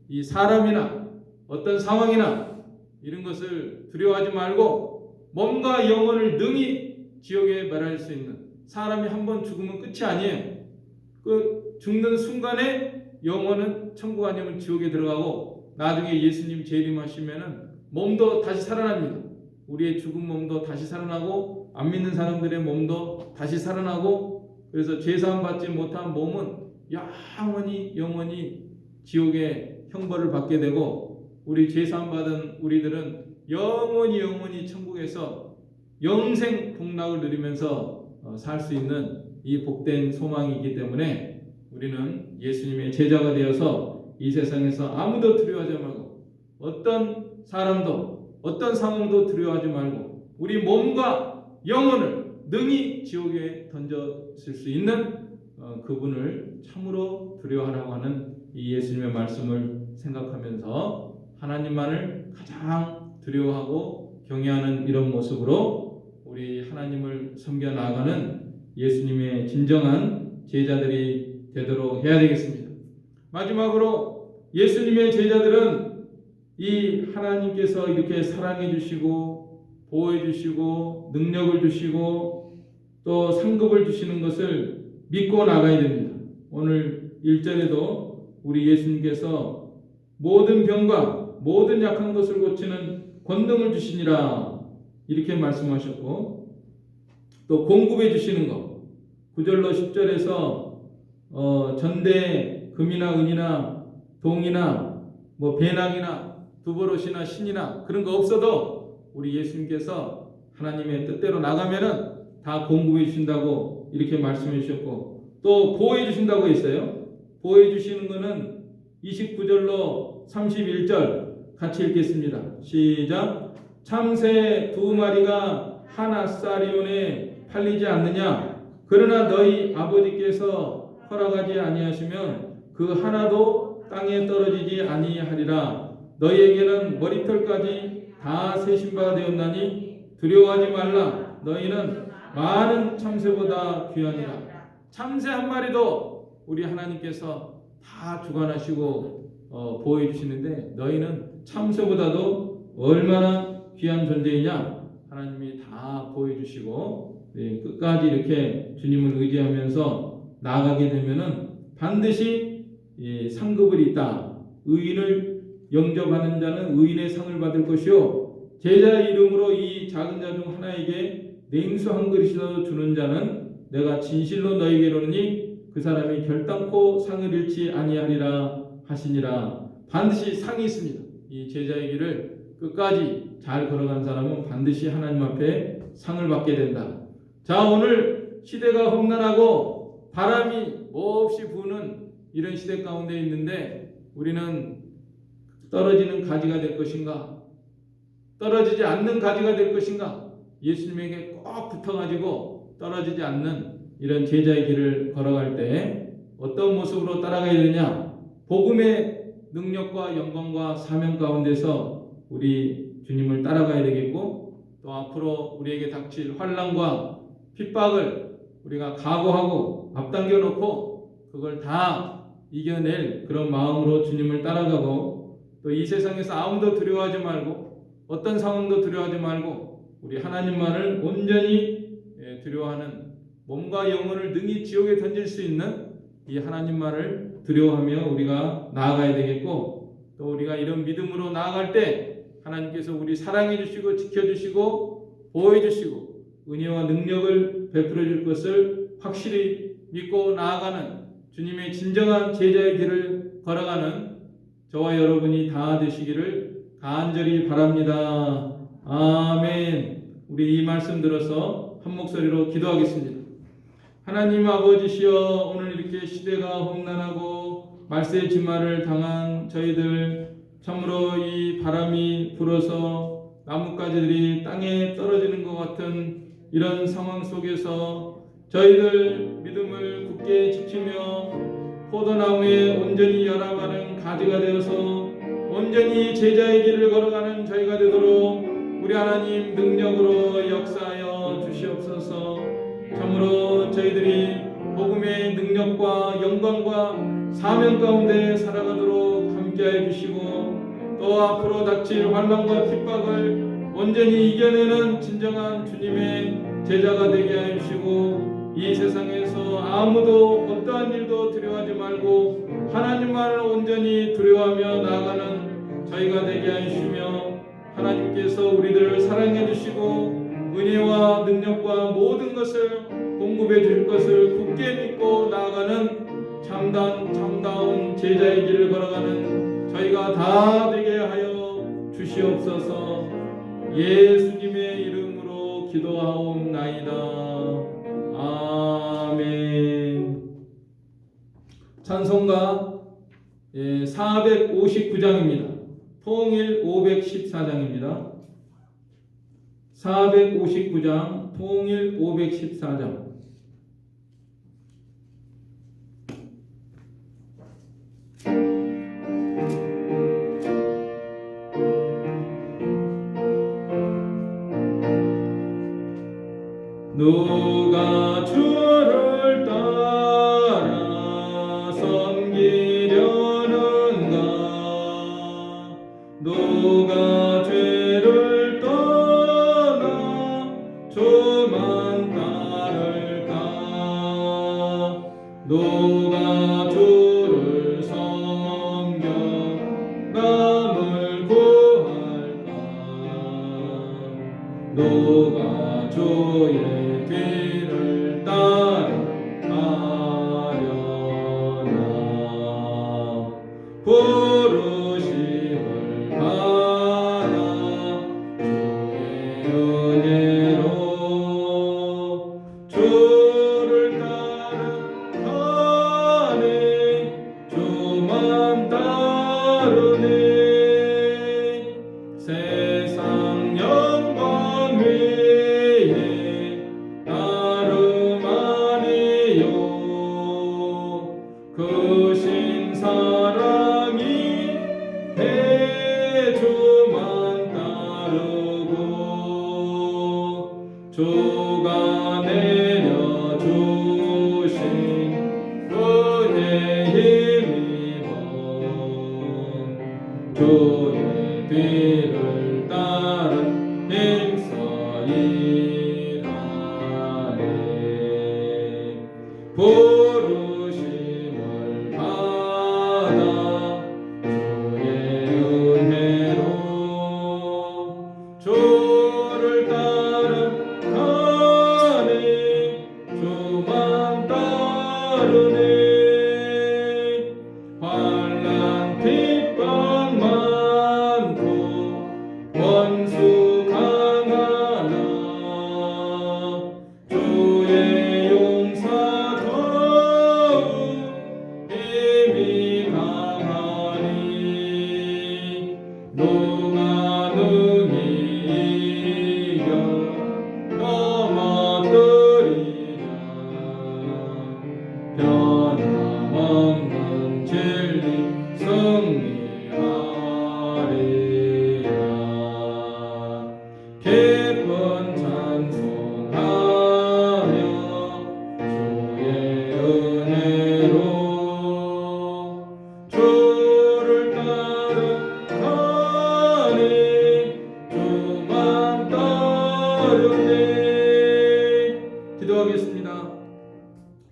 이 사람이나 어떤 상황이나 이런 것을 두려워하지 말고 몸과 영혼을 능히 지옥에 멸할 수 있는, 사람이 한번 죽으면 끝이 아니에요. 그 죽는 순간에 영혼은 천국 아니면 지옥에 들어가고 나중에 예수님 재림하시면은 몸도 다시 살아납니다. 우리의 죽은 몸도 다시 살아나고 안 믿는 사람들의 몸도 다시 살아나고, 그래서 죄사함 받지 못한 몸은 영원히 지옥의 형벌을 받게 되고, 우리 죄사함 받은 우리들은 영원히 천국에서 영생 복락을 누리면서 살 수 있는 이 복된 소망이기 때문에 우리는 예수님의 제자가 되어서 이 세상에서 아무도 두려워하지 말고 어떤 사람도 어떤 상황도 두려워하지 말고 우리 몸과 영혼을 능히 지옥에 던졌을 수 있는 그분을 참으로 두려워하라고 하는 이 예수님의 말씀을 생각하면서 하나님만을 가장 두려워하고 경외하는 이런 모습으로 우리 하나님을 섬겨 나아가는 예수님의 진정한 제자들이 되도록 해야 되겠습니다. 마지막으로 예수님의 제자들은 이 하나님께서 이렇게 사랑해 주시고 보호해 주시고 능력을 주시고 또 상급을 주시는 것을 믿고 나가야 됩니다. 오늘 1절에도 우리 예수님께서 모든 병과 모든 약한 것을 고치는 권능을 주시니라 이렇게 말씀하셨고, 또 공급해 주시는 것 9절로 10절에서 전대 금이나 은이나 동이나 배낭이나 두버릇이나 신이나 그런 거 없어도 우리 예수님께서 하나님의 뜻대로 나가면은 다 공급해 주신다고 이렇게 말씀해 주셨고, 또 보호해 주신다고 했어요. 보호해 주시는 거는 29절로 31절 같이 읽겠습니다. 시작. 참새 2마리가 한 아사리온에 팔리지 않느냐? 그러나 너희 아버지께서 허락하지 아니하시면 그 하나도 땅에 떨어지지 아니하리라. 너희에게는 머리털까지 다 세신 바가 되었나니 두려워하지 말라. 너희는 많은 참새보다 귀하니라. 참새 한 마리도 우리 하나님께서 다 주관하시고 보호해 주시는데 너희는 참새보다도 얼마나 귀한 존재이냐? 하나님이 다 보호해 주시고 끝까지 이렇게 주님을 의지하면서 나아가게 되면은 반드시 상급을 있다. 의인을 영접하는 자는 의인의 상을 받을 것이요, 제자의 이름으로 이 작은 자 중 하나에게 냉수 한 그릇이라도 주는 자는 내가 진실로 너희에게 이르노니 그 사람이 결단코 상을 잃지 아니하리라 하시니라. 반드시 상이 있습니다. 이 제자의 길을 끝까지 잘 걸어간 사람은 반드시 하나님 앞에 상을 받게 된다. 자, 오늘 시대가 험난하고 바람이 몹시 부는 이런 시대 가운데 있는데 우리는 떨어지는 가지가 될 것인가? 떨어지지 않는 가지가 될 것인가? 예수님에게 꼭 붙어가지고 떨어지지 않는 이런 제자의 길을 걸어갈 때 어떤 모습으로 따라가야 되느냐? 복음의 능력과 영광과 사명 가운데서 우리 주님을 따라가야 되겠고, 또 앞으로 우리에게 닥칠 환난과 핍박을 우리가 각오하고 앞당겨 놓고 그걸 다 이겨낼 그런 마음으로 주님을 따라가고, 또 이 세상에서 아무도 두려워하지 말고 어떤 상황도 두려워하지 말고 우리 하나님만을 온전히 두려워하는, 몸과 영혼을 능히 지옥에 던질 수 있는 이 하나님만을 두려워하며 우리가 나아가야 되겠고, 또 우리가 이런 믿음으로 나아갈 때 하나님께서 우리 사랑해 주시고 지켜주시고 보호해 주시고 은혜와 능력을 베풀어 줄 것을 확실히 믿고 나아가는 주님의 진정한 제자의 길을 걸어가는 저와 여러분이 다 되시기를 간절히 바랍니다. 아멘. 우리 이 말씀 들어서 한 목소리로 기도하겠습니다. 하나님 아버지시여, 오늘 이렇게 시대가 험난하고 말세의 진말을 당한 저희들, 참으로 이 바람이 불어서 나뭇가지들이 땅에 떨어지는 것 같은 이런 상황 속에서 저희들 믿음을 굳게 지키며 포도나무에 온전히 열아바른 가지가 되어서 온전히 제자의 길을 걸어가는 저희가 되도록 우리 하나님 능력으로 역사하여 주시옵소서. 참으로 저희들이 복음의 능력과 영광과 사명 가운데 살아가도록 함께해 주시고, 또 앞으로 닥칠 환난과 핍박을 온전히 이겨내는 진정한 주님의 제자가 되게 하여 주시고, 이 세상에서 아무도 어떠한 일도 두려워하지 말고 하나님만을 온전히 두려워하며 나아가는 저희가 되게 하여 주시며, 하나님께서 우리들을 사랑해 주시고 은혜와 능력과 모든 것을 공급해 줄 것을 굳게 믿고 나아가는 참다운 제자의 길을 걸어가는 저희가 다 되게 하여 주시옵소서. 예수님의 이름으로 기도하옵나이다. 아멘. 찬송가 459장입니다. 통일 514장입니다. 459장 통일 514장. 누가 주를 따라 섬기려는가? 누가 죄를 떠나 주만 따를까? 누가 주를 섬겨 남을 구할까? 누가 주의 뒤를 따라가려나? 부르심을 받아 주의 은혜로 주를 따라가네. 주만 따르네. 세상 영광 위에 나름 아니요. 그 신사랑이 내 주만 따르고 주가 내려주신 은혜 힘입어 주의 뒤를 따라 힘써 일하네. 부르심을 받아 주의 은혜로 주를 따라가네. 주만 따르네. 환난 핍박 많고 원수 강하나 주의 용사 더욱 힘이 강하니. 누가 능히 이겨 넘어뜨리랴? 변함없는 진리 기쁜 찬송하며 주의 은혜로 주를 따르니 주만 따르니. 기도하겠습니다.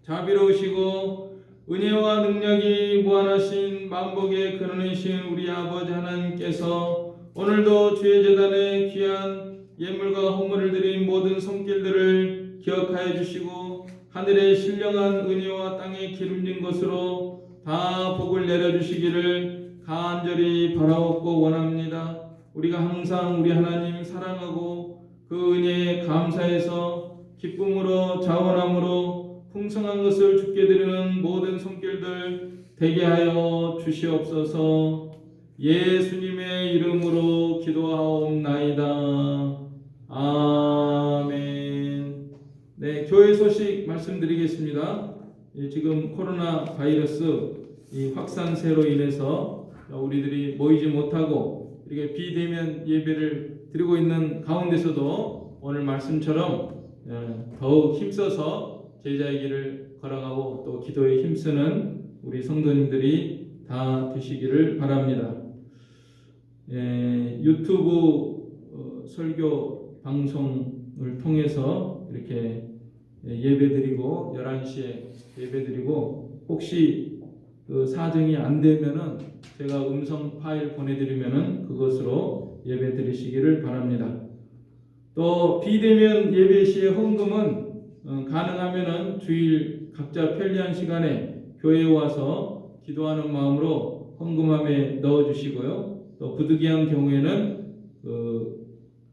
자비로우시고 은혜와 능력이 무한하신 만복의 근원이신 우리 아버지 하나님께서 오늘도 주의 제단에 귀한 예물과 헌물을 드린 모든 손길들을 기억하여 주시고 하늘의 신령한 은혜와 땅의 기름진 것으로 다 복을 내려주시기를 간절히 바라옵고 원합니다. 우리가 항상 우리 하나님 사랑하고 그 은혜에 감사해서 기쁨으로 자원함으로 풍성한 것을 주께 드리는 모든 손길들 되게 하여 주시옵소서. 예수님의 이름으로 기도하옵나이다. 아멘. 네, 교회 소식 말씀드리겠습니다. 지금 코로나 바이러스 이 확산세로 인해서 우리들이 모이지 못하고 이렇게 비대면 예배를 드리고 있는 가운데서도 오늘 말씀처럼 더욱 힘써서 제자의 길을 걸어가고 또 기도에 힘쓰는 우리 성도님들이 다 되시기를 바랍니다. 유튜브 설교 방송을 통해서 이렇게 예배드리고 11시에 예배드리고 혹시 그 사정이 안 되면은 제가 음성 파일 보내드리면은 그것으로 예배드리시기를 바랍니다. 또 비대면 예배 시의 헌금은 가능하면은 주일 각자 편리한 시간에 교회에 와서 기도하는 마음으로 헌금함에 넣어주시고요. 또 부득이한 경우에는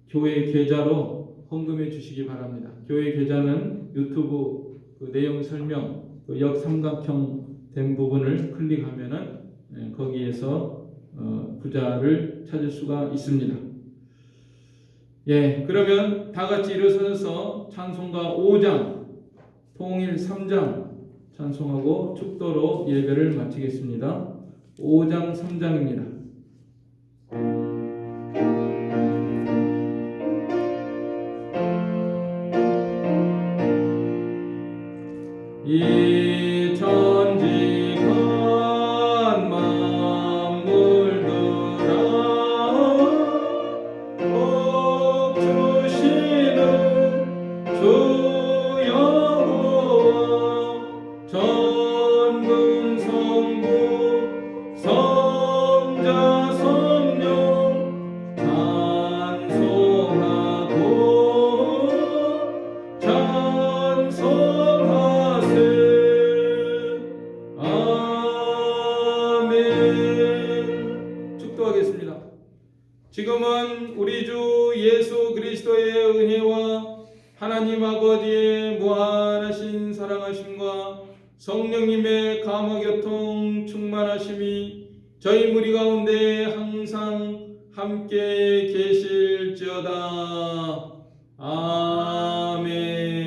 교회 계좌로 헌금해 주시기 바랍니다. 교회 계좌는 유튜브 내용 설명 역삼각형 된 부분을 클릭하면은 거기에서 부자를 찾을 수가 있습니다. 예, 그러면 다 같이 일어서서 찬송가 5장, 통일 3장 찬송하고 축도로 예배를 마치겠습니다. 5장 3장입니다. 이 천지간 만물들아 복 주시는 주 여호와 전능 성부 성자 성령 찬송하고 찬송하세. 아멘. 축도하겠습니다. 지금은 우리 주 예수 그리스도의 은혜와 하나님 아버지의 무한하신 사랑하심과 성령님의 감화교통 충만하심이 저희 무리 가운데 항상 함께 계실지어다. 아멘.